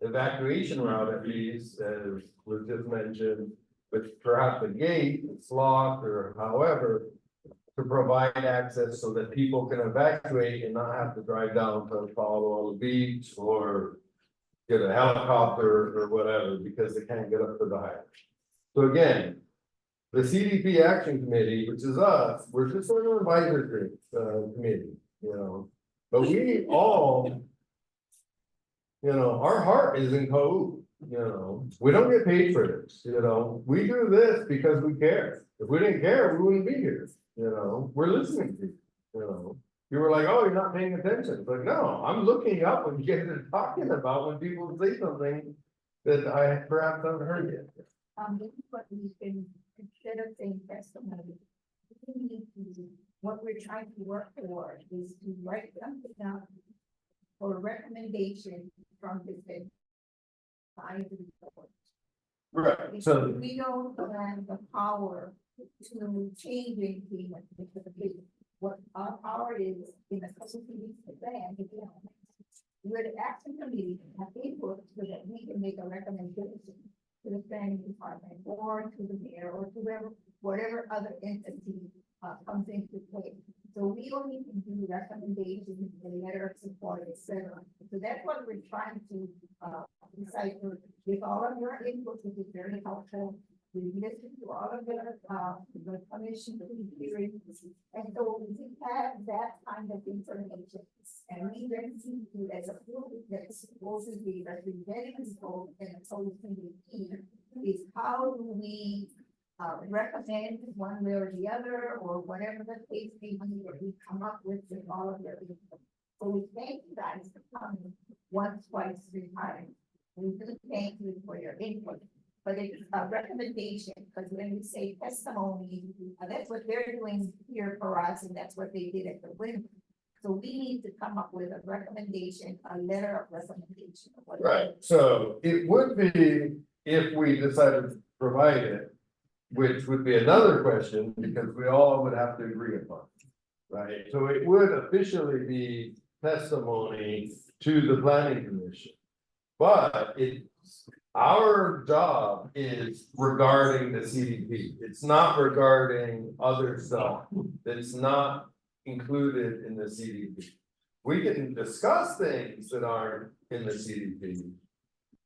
a evacuation route at least, as was just mentioned, with perhaps a gate, it's locked or however, to provide access so that people can evacuate and not have to drive down to Aloha Beach or get a helicopter or whatever, because they can't get up to the highway. So again, the CDP Action Committee, which is us, we're just sort of an advisory committee, you know. But we all, you know, our heart is in Kaʻū, you know. We don't get paid for this, you know. We do this because we care. If we didn't care, we wouldn't be here, you know. We're listening to you, you know. You were like, oh, you're not paying attention. But no, I'm looking up when you guys are talking about when people say something that I perhaps haven't heard yet. This is what we can, instead of saying testimony, what we're trying to work toward is to write something down for a recommendation from the advisory board. Right, If so, we don't have the power to change anything, what our power is in a couple of weeks plan, we're the action committee, have input so that we can make a recommendation to the planning department or to the mayor or to whatever other entity comes into play. So we only can do recommendations, the letter of support, etc. So that's what we're trying to decipher with all of your input, which is very helpful. We listen to all of the commission hearings, and so we have that kind of information. And we then see you as a group that's supposed to be representing people and opposed to the is how do we recommend one way or the other, or whatever the case may be, that we come up with all of your input. So we thank you guys for coming once, twice, 3 times. We do thank you for your input. But it's a recommendation, because when we say testimony, that's what they're doing here for us, and that's what they did at the window. So we need to come up with a recommendation, a letter of recommendation. right, so it would be if we decided to provide it, which would be another question, because we all would have to agree upon. Right, so it would officially be testimony to the planning commission. But our job is regarding the CDP. It's not regarding other stuff that's not included in the CDP. We can discuss things that aren't in the CDP.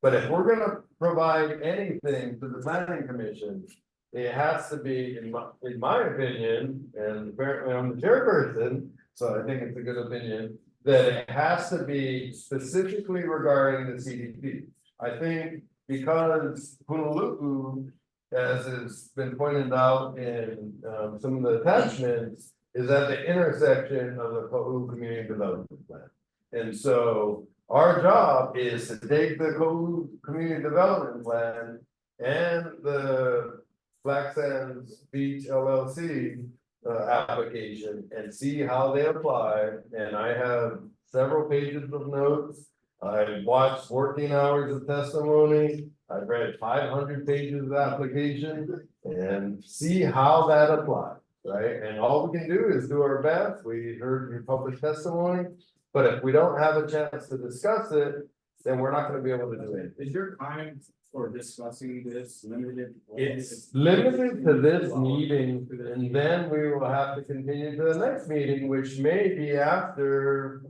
But if we're gonna provide anything to the planning commission, it has to be, in my opinion, and apparently I'm the chairperson, so I think it's a good opinion, that it has to be specifically regarding the CDP. I think because Honolulu, as has been pointed out in some of the attachments, is at the intersection of the Kaʻū Community Development Plan. And so our job is to take the Kaʻū Community Development Plan and the Black Sands Beach LLC application and see how they apply. And I have several pages of notes. I watched 14 hours of testimony. I've read 500 pages of application and see how that applies, right? And all we can do is do our best. We heard your public testimony, but if we don't have a chance to discuss it, then we're not going to be able to do it. Is your time for discussing this limited? It's limited to this meeting, and then we will have to continue to the next meeting, which may be after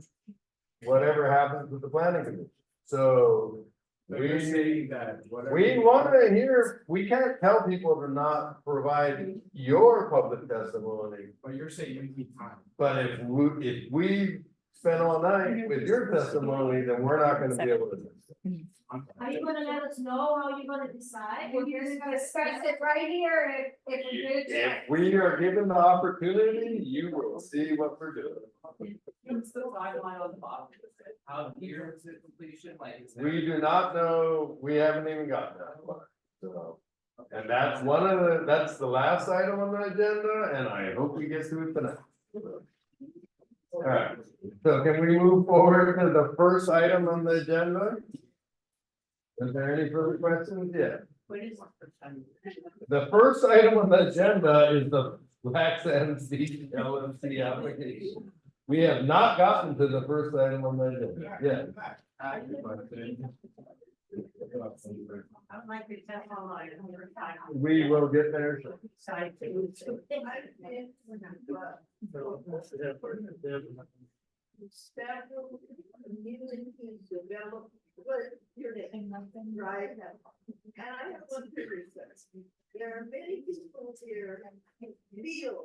whatever happens with the planning commission. So You're saying that whatever. we want to hear, we can't tell people to not provide your public testimony. But you're saying you need time. But if we spend all night with your testimony, then we're not gonna be able to. Are you gonna let us know how you're gonna decide? We're just gonna discuss it right here If we are given the opportunity, you will see what we're doing. What's the timeline on the bottom? How near is it completion? Like, is there? We do not know, we haven't even gotten that far, so. And that's that's the last item on the agenda, and I hope we get to it tonight. All right, so can we move forward to the first item on the agenda? Is there any further questions? Yeah. What is The first item on the agenda is the Black Sands Beach LLC application. We have not gotten to the first item on the agenda. Yeah. I would like to tell all my. We will get there. Several communities develop, but you're saying nothing, right? And I have one theory, there are many people here who feel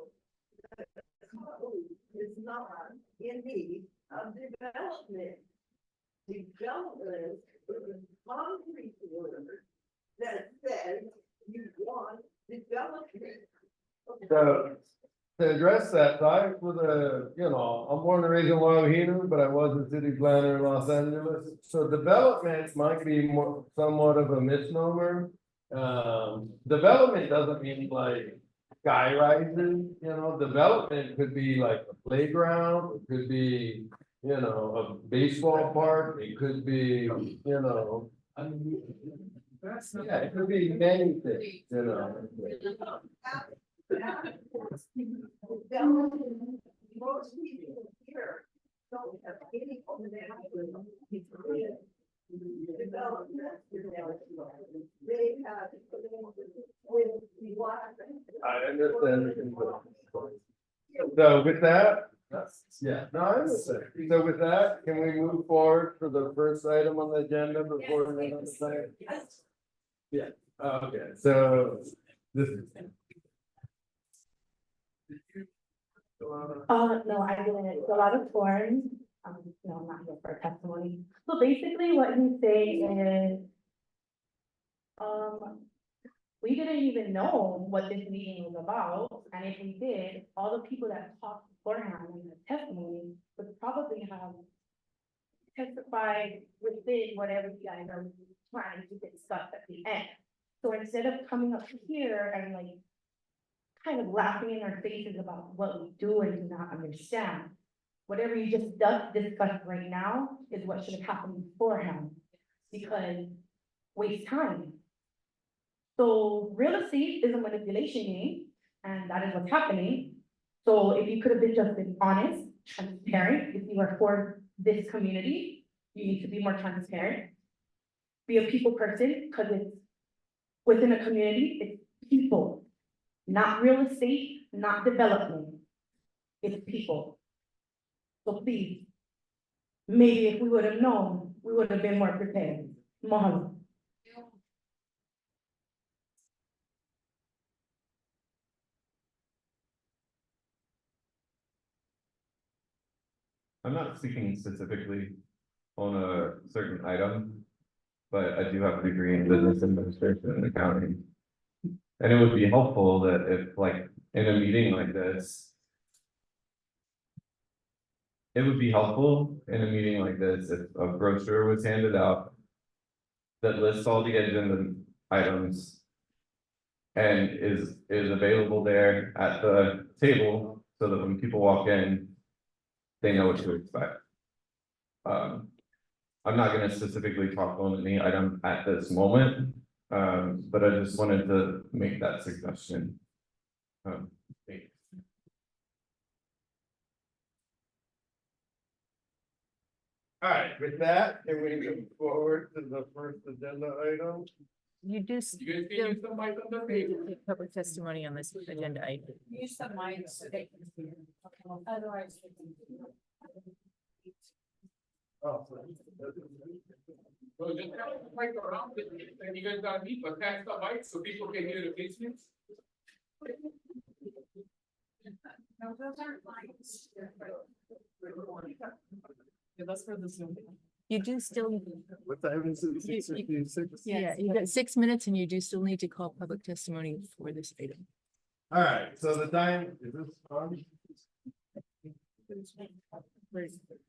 that Kaʻū is not in need of development. Development is a concrete word that says you want development. So, to address that, I was I'm born and raised in Wauhinu, but I was a city planner in Los Angeles. So development might be somewhat of a misnomer. Development doesn't mean like sky rises, development could be like a playground, it could be, a baseball park, it could be, That's not. yeah, it could be many things, Most people here don't have any of that. Development. They have. With water. I understand. So with that, yeah, no, I understand. So with that, can we move forward for the first item on the agenda before we go to the second? Yeah, okay, so this is. No, I didn't, it's a lot of forms, no, I'm not here for testimony. So basically what he's saying is, we didn't even know what this meeting was about, and if we did, all the people that talked beforehand in the testimony would probably have testified within whatever you guys are trying to discuss at the end. So instead of coming up here and like kind of laughing in our faces about what we do and do not understand, whatever you just discussed right now is what should have happened beforehand, because waste time. So real estate is a manipulation game, and that is what's happening. So if you could have been just been honest, transparent, if you are for this community, you need to be more transparent. Be a people person, because it's within a community, it's people, not real estate, not development. It's people. So please, maybe if we would have known, we would have been more prepared. Mahalo. I'm not speaking specifically on a certain item, but I do have a degree in business administration and accounting. And it would be helpful that if, like, in a meeting like this, it would be helpful in a meeting like this if a brochure was handed out that lists all the agenda items and is available there at the table so that when people walk in, they know what to expect. I'm not gonna specifically talk on any item at this moment, but I just wanted to make that suggestion. Thanks. All right, with that, can we move forward to the first agenda item? You do. You guys can use the mic on the table. Public testimony on this agenda item. Use the mics. Otherwise. Oh. So just have the mic around it, and you guys gotta meet, but pass the mic so people can hear the placements. No, those aren't mics. Yeah, that's for the Zoom. You do still. What time is it? 6:56? Yeah, you got 6 minutes and you do still need to call public testimony for this item. All right, so the time, is this on?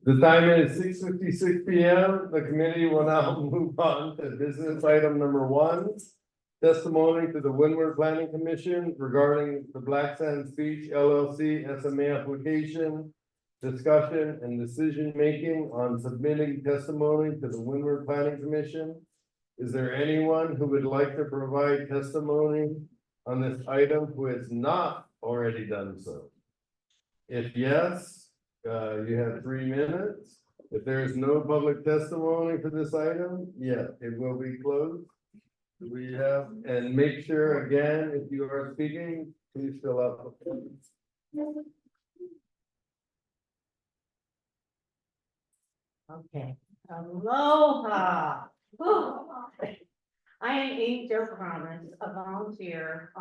The time is 6:56 PM. The committee will now move on to business item number 1. Testimony to the Windward Planning Commission regarding the Black Sands Beach LLC SMA application. Discussion and decision making on submitting testimony to the Windward Planning Commission. Is there anyone who would like to provide testimony on this item who has not already done so? If yes, you have 3 minutes. If there is no public testimony for this item, yeah, it will be closed. Do we have, and make sure again, if you are speaking, please fill out the form. Okay, aloha. Whew. I am Angel Promise, a volunteer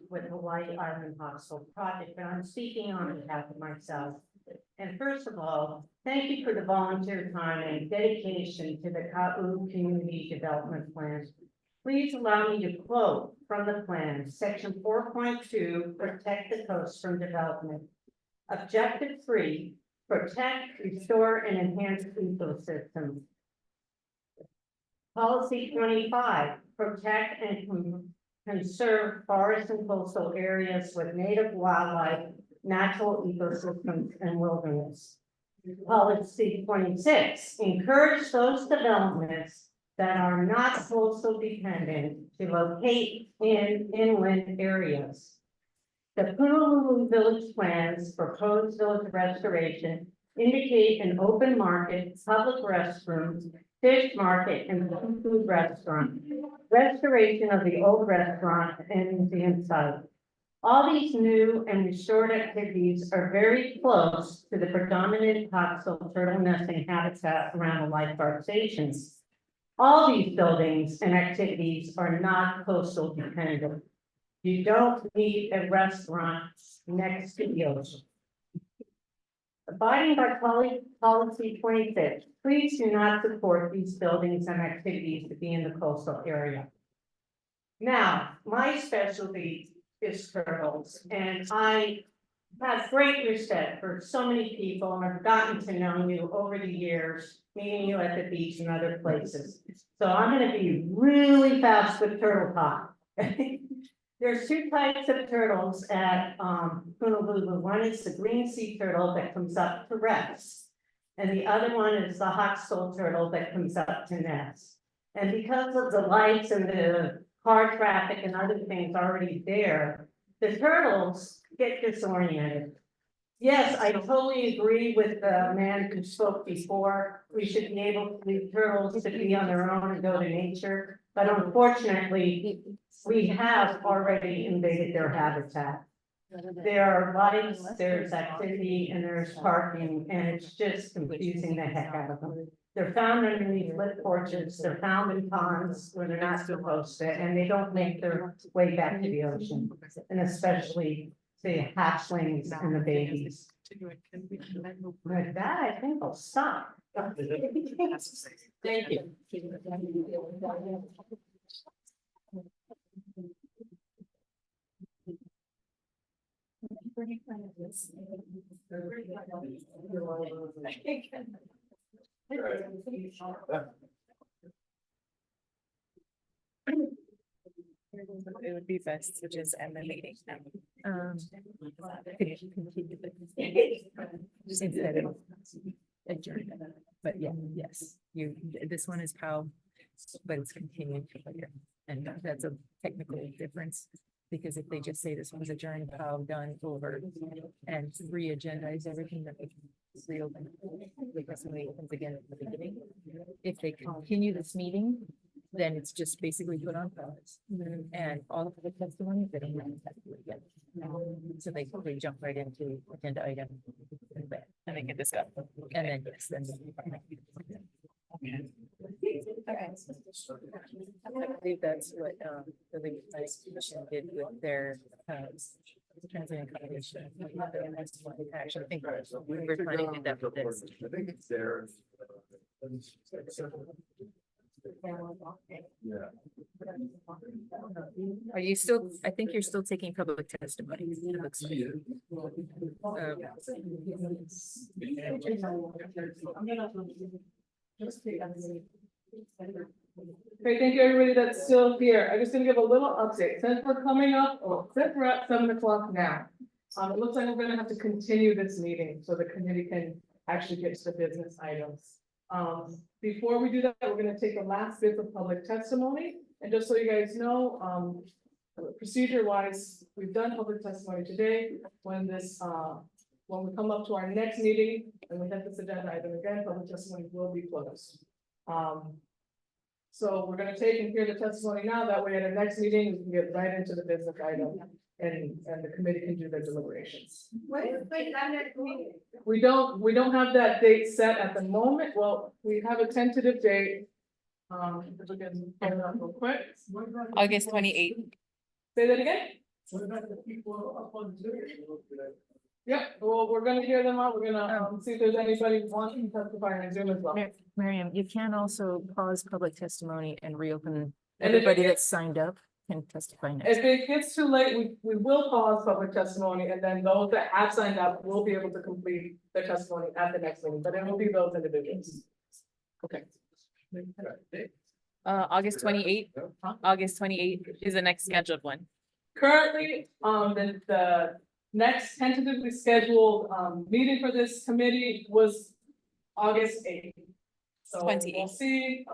with Hawaii Island Hospital Project, and I'm speaking on behalf of myself. And first of all, thank you for the volunteer time and dedication to the Kaʻū Community Development Plan. Please allow me to quote from the plan, section 4.2, protect the coast from development. Objective 3, protect, restore, and enhance ecosystems. Policy 25, protect and conserve forests and coastal areas with native wildlife, natural ecosystems, and wilderness. Policy 26, encourage those developments that are not coastal dependent to locate in inland areas. The Honolulu Village Plan's proposed village restoration indicate an open market, public restrooms, fish market, and food restaurant. Restoration of the old restaurant and museum site. All these new and restored activities are very close to the predominant coastal turtle nesting habitat around the lifeguard stations. All these buildings and activities are not coastal dependent. You don't need a restaurant next to the ocean. Abiding by policy 26, please do not support these buildings and activities to be in the coastal area. Now, my specialty is turtles, and I have great respect for so many people, and I've gotten to know you over the years, meeting you at the beach and other places. So I'm gonna be really fast with turtle talk. There's two types of turtles at Honolulu. One is the green sea turtle that comes up to rest. And the other one is the hawksbill turtle that comes up to nest. And because of the lights and the car traffic and other things already there, the turtles get disoriented. Yes, I totally agree with the man who spoke before. We should be able to leave turtles to be on their own and go to nature. But unfortunately, we have already invaded their habitat. There are lights, there's activity, and there's parking, and it's just confusing the heck out of them. They're found underneath lit porches, they're found in ponds where they're not supposed to, and they don't make their way back to the ocean. And especially the hatchlings and the babies. With that, I think I'll stop. Thank you. It would be best to just end the meeting now. Could you continue just instead of adjourn? But yeah, yes, this one is POW, but it's continuing to later. And that's a technical difference, because if they just say this one's adjourned, POW done over, and re-agendize everything, that we reopen, because when it opens again at the beginning. If they continue this meeting, then it's just basically put on pause. And all of the testimony, they don't have to do it again. So they jump right into agenda item and they can discuss. And then yes, then. I believe that's what the Legal Commission did with their transit accommodation. Actually, I think we were planning to do that with this. I think it's there. Yeah. Are you still, I think you're still taking public testimony. It looks like. Okay, thank you, everybody that's still here. I'm just gonna give a little update. Since we're coming up, since we're at 7 o'clock now. It looks like we're gonna have to continue this meeting so the committee can actually get to the business items. Before we do that, we're gonna take the last bit of public testimony. And just so you guys know, procedure wise, we've done public testimony today. When we come up to our next meeting and we have this agenda item again, public testimony will be closed. So we're gonna take and hear the testimony now. That way at our next meeting, we can get right into the business item and the committee can do their deliberations. We don't have that date set at the moment. Well, we have a tentative date. If we can pull it up real quick. August 28th. Say that again? What about the people up on Zoom? Yep, well, we're gonna hear them out. We're gonna see if there's anybody wanting to testify on Zoom as well. Miriam, you can also pause public testimony and reopen. And if Everybody it that's signed up can testify next. If it gets too late, we will pause public testimony, and then those that have signed up will be able to complete their testimony at the next meeting, but it will be those individuals. Okay. August 28th. August 28th is the next scheduled one. Currently, the next tentatively scheduled, meeting for this committee was August 8th. So we'll 28th. see,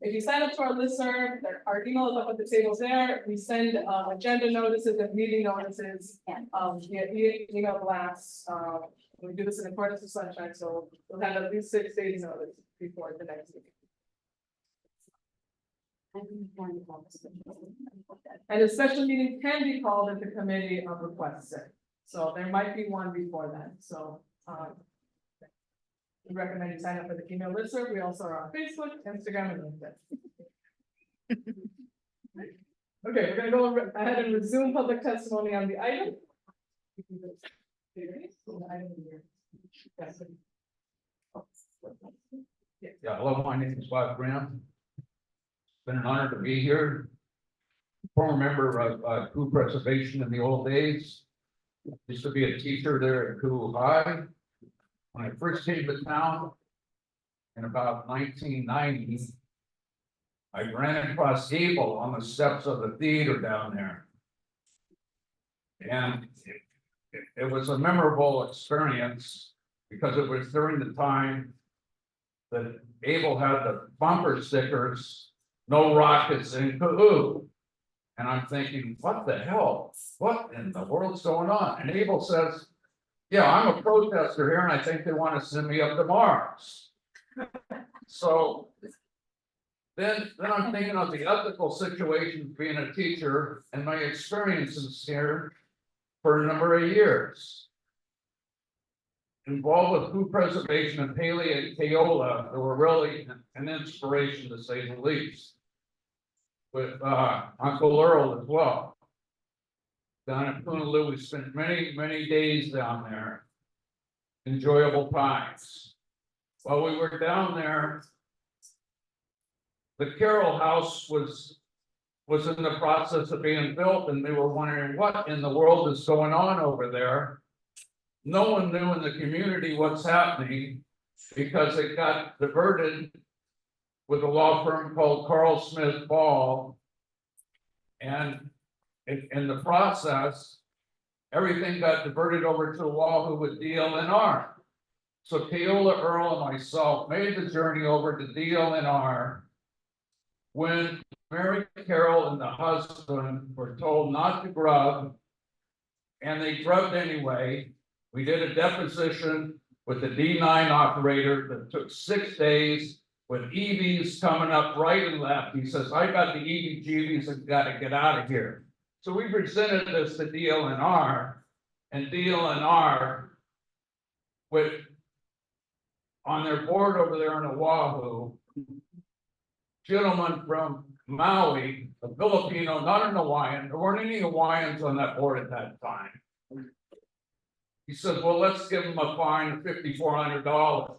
if you sign up to our listserv, our email is up at the tables there, we send, agenda notices and meeting notices, via email blasts, we do this in accordance with sunshine, so we'll have at least 6 days notice before the next meeting. And a special meeting can be called if the committee requests it. So there might be one before then, so, we recommend you sign up for the email listserv. We also are on Facebook, Instagram, and LinkedIn. Okay, we're gonna go ahead and resume public testimony on the item. Yeah, hello, my name is Bob Graham. Been an honor to be here. Former member of Kaʻū Preservation in the old days. Used to be a teacher there at Kaʻū High. When I first came to town in about 1990, I ran across Gable on the steps of the theater down there. And it was a memorable experience because it was during the time that Abel had the bumper stickers, "No rockets in Kaʻū." And I'm thinking, what the hell? What in the world's going on? And Abel says, yeah, I'm a protester here and I think they want to send me up to Mars. So then I'm thinking of the ethical situation being a teacher and my experiences here for a number of years. Involved with Kaʻū preservation and Haley and Kaʻū, they were really an inspiration to say the least. With Uncle Earl as well. Down at Punaluu, we spent many days down there. Enjoyable times. While we were down there, the Carroll House was in the process of being built, and they were wondering what in the world is going on over there. No one knew in the community what's happening because it got diverted with a law firm called Carl Smith Ball. And in the process, everything got diverted over to Wahoo with DLNR. So Kaʻū, Earl, and myself made the journey over to DLNR when Mary Carroll and the husband were told not to grub, and they grubbed anyway. We did a deposition with the D9 operator that took 6 days. With EVs coming up right and left, he says, I got the EV-GVs and got to get out of here. So we presented this to DLNR, and DLNR, with on their board over there in Oahu, gentleman from Maui, a Filipino, not an Hawaiian. There weren't any Hawaiians on that board at that time. He said, well, let's give them a fine of $5,400.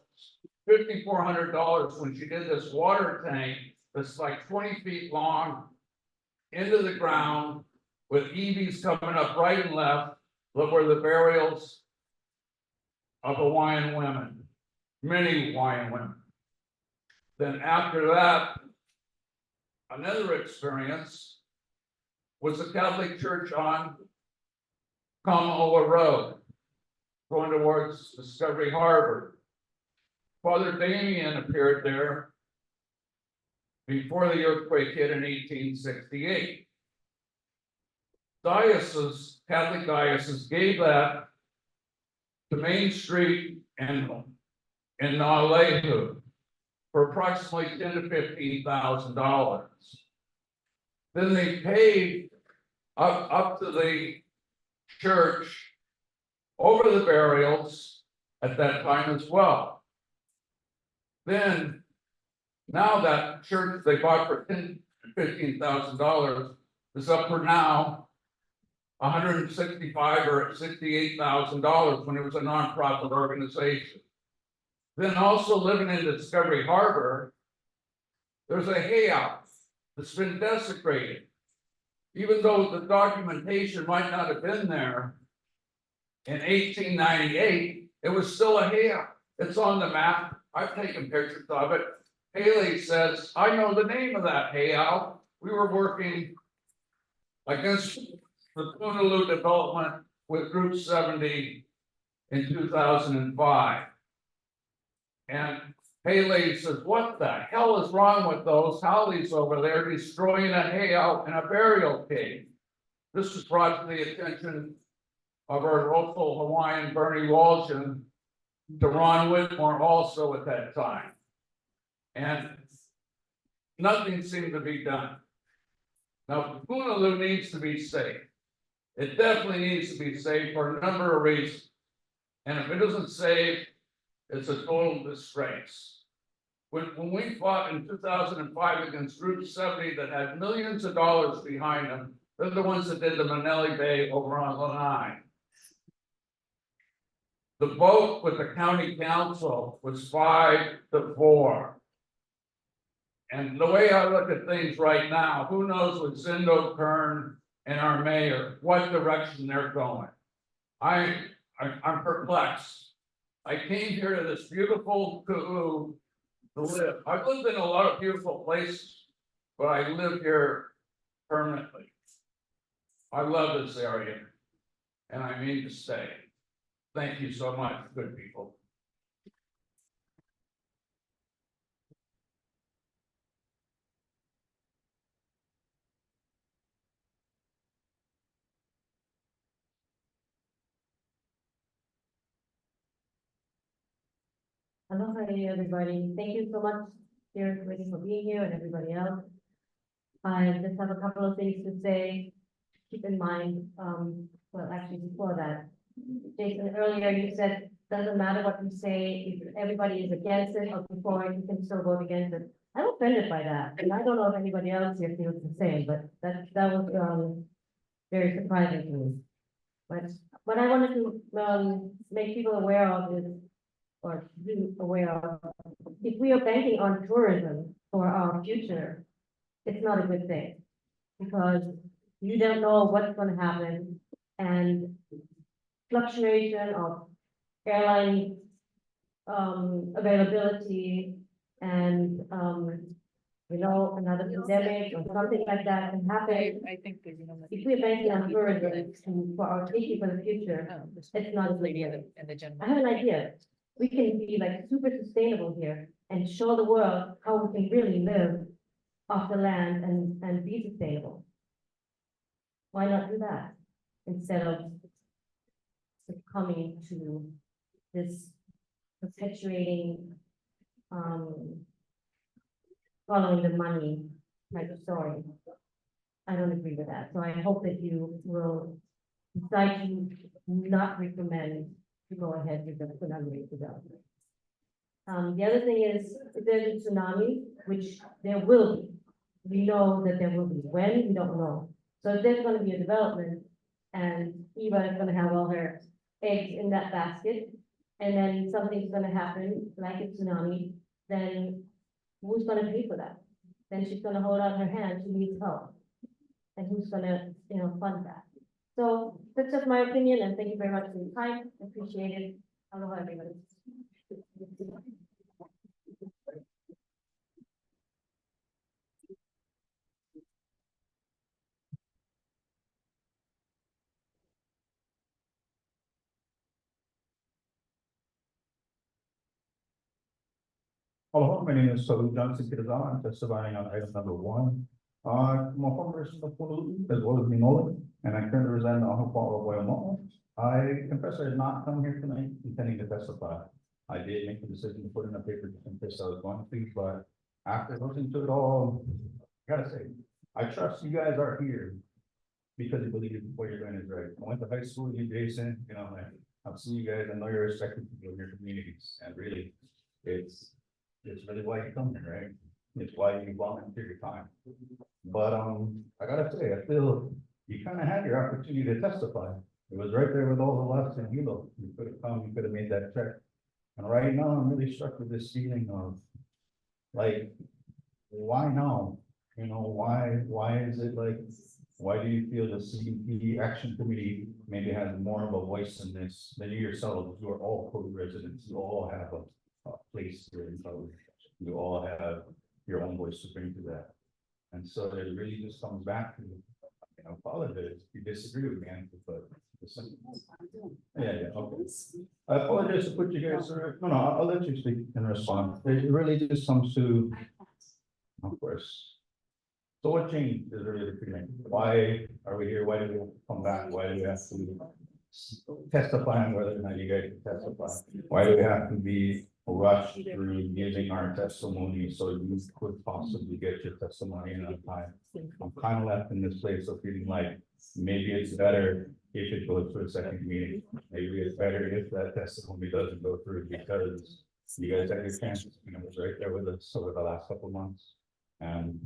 $5,400 when she did this water tank that's like 20 feet long into the ground with EVs coming up right and left. Look where the burials of Hawaiian women, many Hawaiian women. Then after that, another experience was the Catholic Church on Kaʻū Road, going towards Discovery Harbor. Father Damien appeared there before the earthquake hit in 1868. Catholic diocese gave that to Main Street and in Nalehu for approximately $10,000 to $15,000. Then they paid up to the church over the burials at that time as well. Then, now that church they bought for $10,000 to $15,000 is up for now $165,000 or $68,000 when it was a nonprofit organization. Then also living in Discovery Harbor, there's a hay house that's been desecrated. Even though the documentation might not have been there in 1898, it was still a hay house. It's on the map. I've taken pictures of it. Haley says, I know the name of that, hey Al, we were working against the Punaloo development with Group 70 in 2005. And Haley says, what the hell is wrong with those Howleys over there destroying a hay out in a burial cave? This was brought to the attention of our local Hawaiian Bernie Walsh and to Ron Whitmore also at that time. And nothing seemed to be done. Now, Punaloo needs to be safe. It definitely needs to be safe for a number of reasons. And if it isn't safe, it's a total disgrace. When we fought in 2005 against Group 70 that had millions of dollars behind them, they're the ones that did the Manelli Bay over on Lanai. The vote with the county council was 5-4. And the way I look at things right now, who knows with Zindo Kern and our mayor, what direction they're going. I'm perplexed. I came here to this beautiful Kaʻū to live. I've lived in a lot of beautiful places, but I live here permanently. I love this area, and I mean to stay. Thank you so much, good people. Hello, hi, everybody. Thank you so much, dear committee, for being here and everybody else. I just have a couple of things to say. Keep in mind, well, actually before that, Jason, earlier you said, doesn't matter what you say, if everybody is against it or before it, you can still vote against it. I'm offended by that, and I don't know if anybody else here feels the same, but that was, very surprising to me. But what I wanted to, make people aware of is, or be aware of, if we are banking on tourism for our future, it's not a good thing. Because you don't know what's gonna happen, and fluctuation of airline availability and another pandemic or something like that can happen. I think that, If we're banking on tourism for our safety for the future, it's not a good lady thing. in the general. I have an idea. We can be like super sustainable here and show the world how we can really live off the land and be sustainable. Why not do that instead of succumbing to this perpetuating, following the money type of story? I don't agree with that. So I hope that you will decide to not recommend to go ahead with the tsunami development. The other thing is, if there's a tsunami, which there will be, we know that there will be. When, we don't know. So if there's gonna be a development, and Eva is gonna have all her eggs in that basket, and then something's gonna happen, like a tsunami, then who's gonna pay for that? Then she's gonna hold out her hand, she needs help. And who's gonna, fund that? So that's just my opinion, and thank you very much for your time, appreciate it. Aloha, everybody. Hello, my name is Saul Johnson Kirazama. I'm testifying on item number 1. I'm a former resident of Honolulu as well as Minola, and I currently reside in Ahupua'a, Waiomata. I confess I did not come here tonight intending to testify. I did make the decision to put in a paper just in case I was going to, but after listening to it all, I gotta say, I trust you guys are here because you believe what you're doing is right. I went to high school with you, Jason, I've seen you guys, I know you're respected people in your communities, and really, it's really why you come here, right? It's why you volunteer your time. But I gotta say, I feel you kind of had your opportunity to testify. It was right there with all the lefts and Hilo. You could have come, you could have made that check. And right now, I'm really struck with this feeling of, like, why now? Why is it like, why do you feel the CDP Action Committee maybe has more of a voice in this than you yourselves? You are all Kaʻū residents, you all have a place here in Kaʻū. you all have your own voice to bring to that. And so it really just comes back to, apologize if you disagree with me, but. Yeah, okay. I apologize to put you guys, no, I'll let you speak and respond. It really just comes to, of course. So what changed is really the feeling. Why are we here? Why do we have to come back? Why do we have to testify on whether or not you guys can testify? Why do we have to be rushed through giving our testimony so you could possibly get your testimony in on time? I'm kind of left in this place of feeling like maybe it's better if it goes to a second meeting. Maybe it's better if that testimony doesn't go through because you guys had your chances, it was right there with us over the last couple of months. And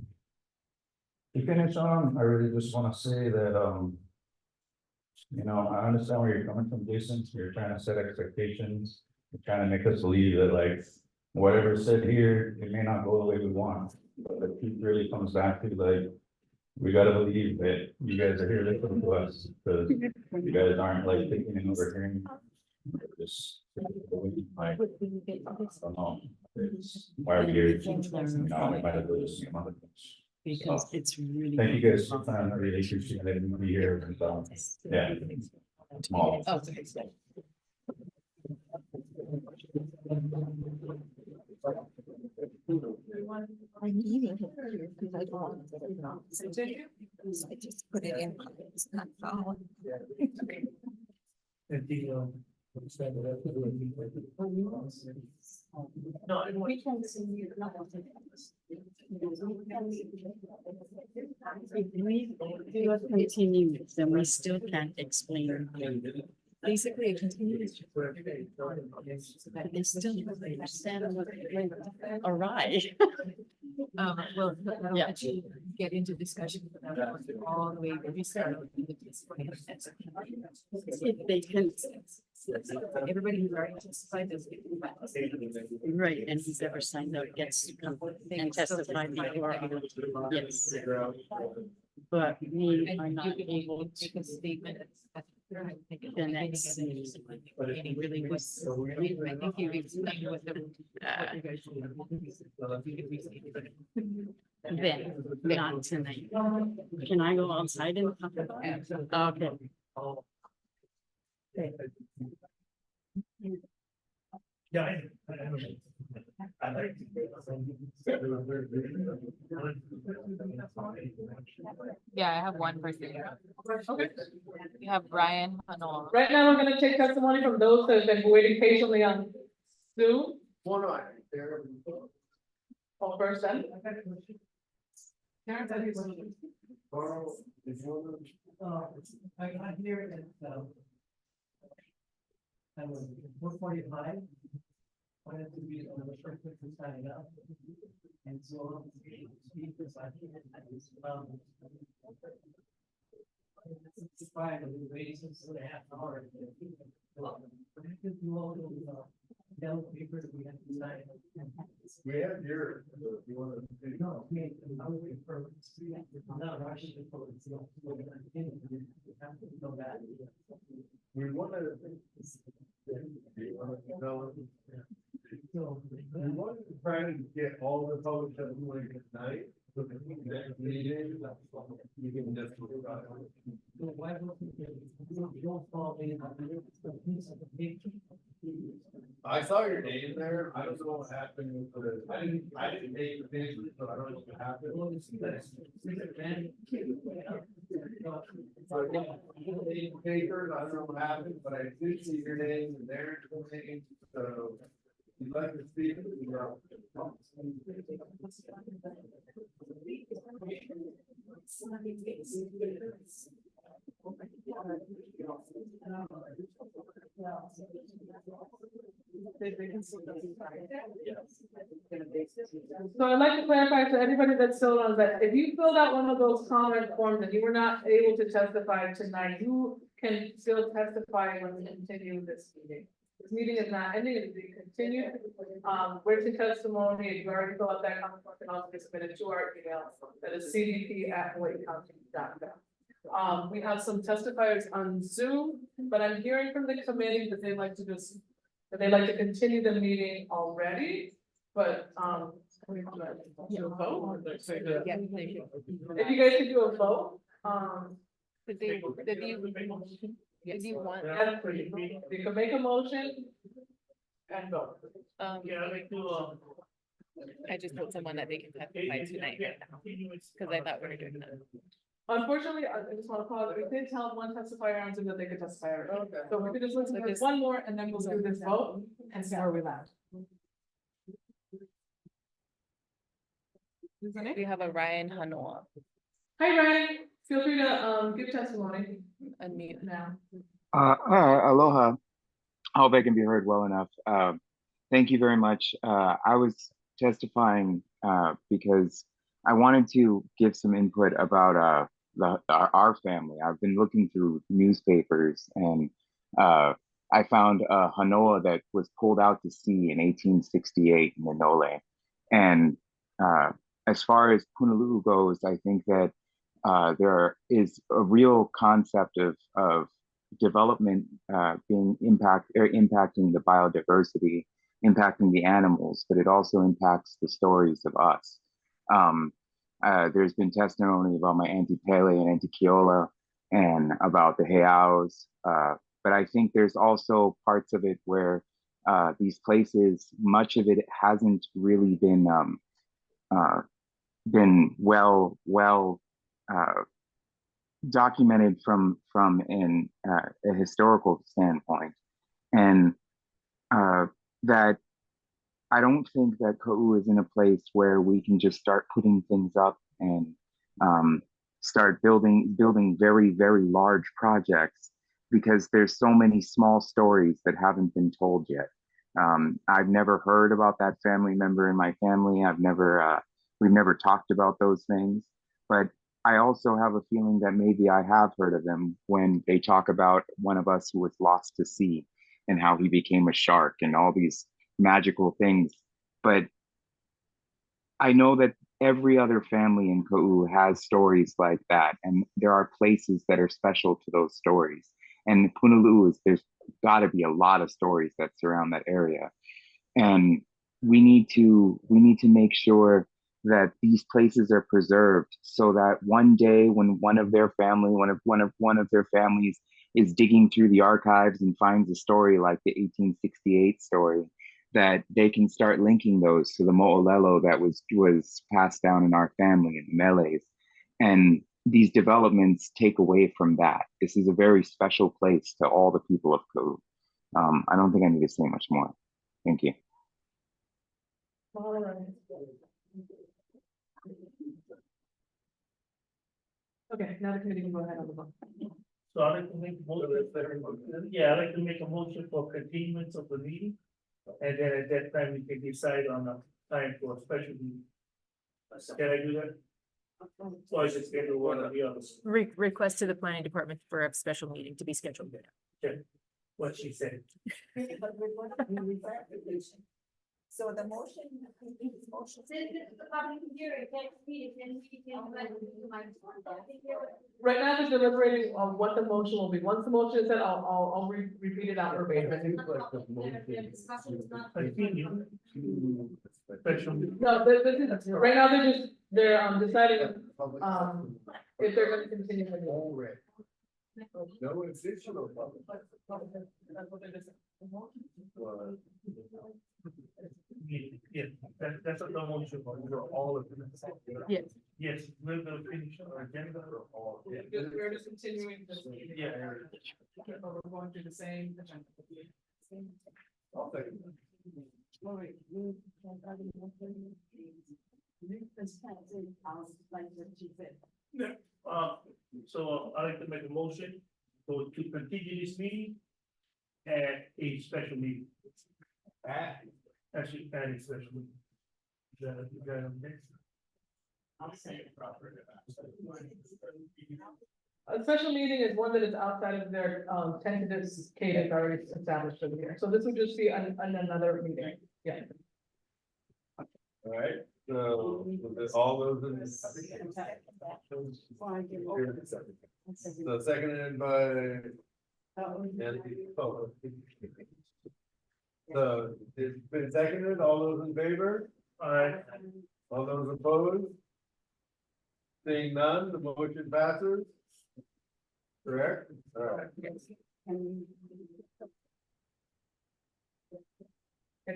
to finish on, I really just want to say that, I understand where you're coming from, Jason. You're trying to set expectations. You're trying to make us believe that like, whatever's said here, it may not go the way we want. But the truth really comes back to like, we gotta believe that you guys are here listening to us, because you guys aren't like thinking and overhearing. Just, like, I don't know, why are we here? We might have to see some other things. Because it's really. Thank you guys for your time. I really appreciate letting me be here. And, yeah. Small. Oh, I'm leaving here because I don't want to. I just put it in. It's not following. No, we can see you. If we do a continue, then we still can't explain. Basically, it continues. But they still don't understand what went awry. Well, Yeah. actually get into discussion all the way to restart. If they can. Everybody who's already testified does. Right, and who's ever signed up gets to come and testify before. Yes. But we are not able to. Make a statement. The next. Really was. I think you explained what the. Then, not tonight. Can I go outside and talk about it? Okay. Yeah. Yeah, I have one person. Okay. You have Brian Hanoa. Right now, we're gonna take testimony from those that have been waiting patiently on Zoom. One eye there. Call first then. Carl, if you want I hear it, I was 4:45. Wanted to be on the first person signing up. And so, speakers, I think, Surprised, we waited since a half hour. Yellow paper that we have to sign. We have your, you wanna. No, I was waiting for. Not rushing to pull it. Have to go back. We wanna. We wanted to try to get all the public testimony tonight. So that we can next meeting, you can just. Why don't fall in I saw your name there. I don't know what happened with the, I didn't make the picture, so I don't know what happened. Papers, I don't know what happened, but I did see your name and there's your name, so. If you'd like to speak, you're up. So I'd like to clarify to everybody that's still on that, if you filled out one of those comment forms and you were not able to testify tonight, you can still testify when we continue this meeting. This meeting is not ending, it is being continued. Written testimony, if you already filled out that comment form, can also be submitted to our email, that is cdp@hawaiicounty.gov. We have some testifiers on Zoom, but I'm hearing from the committee that they'd like to continue the meeting already. But, Do a vote? Yeah. If you guys could do a vote, Did you want? yeah, you can make a motion. And vote. I just told someone that they can testify tonight right now, because I thought we were doing that. Unfortunately, I just want to pause, we did tell one testifier answer that they could testify. So we could just listen to this one more and then we'll do this vote and see where we land. We have a Ryan Hanoa. Hi, Ryan, feel free to give testimony. Unmute now. Aloha. I hope I can be heard well enough. Thank you very much. I was testifying because I wanted to give some input about our family. I've been looking through newspapers and I found a Hanoa that was pulled out to sea in 1868 in Nole. And as far as Punaluu goes, I think that there is a real concept of development being impacting the biodiversity, impacting the animals, but it also impacts the stories of us. There's been testimony about my Auntie Pele and Auntie Keola and about the Heiaus, but I think there's also parts of it where these places, much of it hasn't really been well documented from a historical standpoint, and that I don't think that Kaʻū is in a place where we can just start putting things up and start building very large projects, because there's so many small stories that haven't been told yet. I've never heard about that family member in my family. We've never talked about those things, but I also have a feeling that maybe I have heard of them when they talk about one of us who was lost to sea and how he became a shark and all these magical things. But I know that every other family in Kaʻū has stories like that, and there are places that are special to those stories. And Punaluu there's got to be a lot of stories that surround that area, and we need to make sure that these places are preserved, so that one day when one of their families is digging through the archives and finds a story like the 1868 story, that they can start linking those to the mo'olelo that was passed down in our family in the Mele's. And these developments take away from that. This is a very special place to all the people of Kaʻū. I don't think I need to say much more. Thank you. All right. Okay, now the committee can go ahead on the vote. So I'd like to make a motion. Yeah, I'd like to make a motion for continuance of the meeting. And then at that time, we can decide on a time for a special meeting. Can I do that? Or is it scheduled one or the other? Request to the planning department for a special meeting to be scheduled. Okay, what she said. So the motion. Right now, they're deliberating on what the motion will be. Once the motion is said, I'll repeat it out verbatim. No, this is, right now, they're deciding, if they're gonna continue. with it. No additional public. Yeah, that's what the motion for all of them. Yes. Yes, we're gonna finish our agenda or all. We're just continuing this meeting. Yeah. We're going through the same agenda. So I'd like to make a motion to continue this meeting at a special meeting. Actually, at a special meeting. Is that okay? I'll say it properly. A special meeting is one that is outside of their tentative cadence already established for the year. So this would just be another meeting. Yeah. All right, so all those in. So seconded by. So it's been seconded, all those in favor? Alright, all those opposed? Seeing none, the motion passes. Correct? Alright. And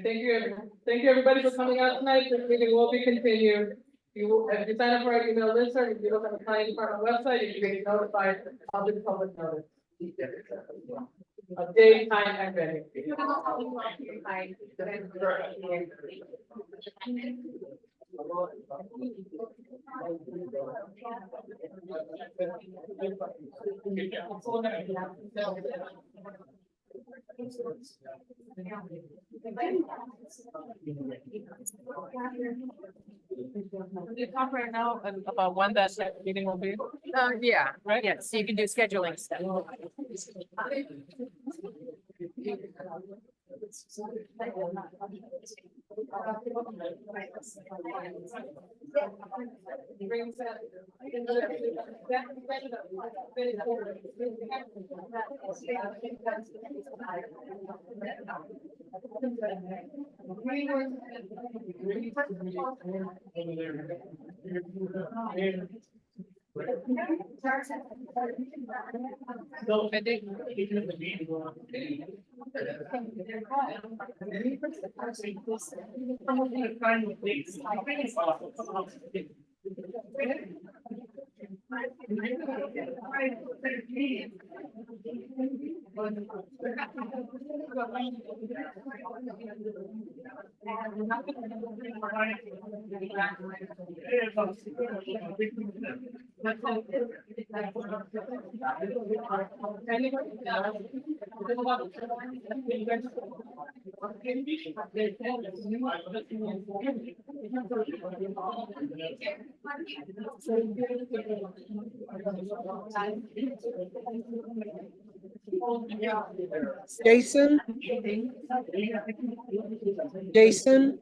thank you everybody for coming out tonight, this meeting will be continued. If you sign up for our email list, or if you look on the planning department website, you can get notified of the public notice. A day, time, and venue. Can you talk right now about when that next meeting will be? Yeah, right, yes, so you can do scheduling stuff. So I think. Jason? Jason?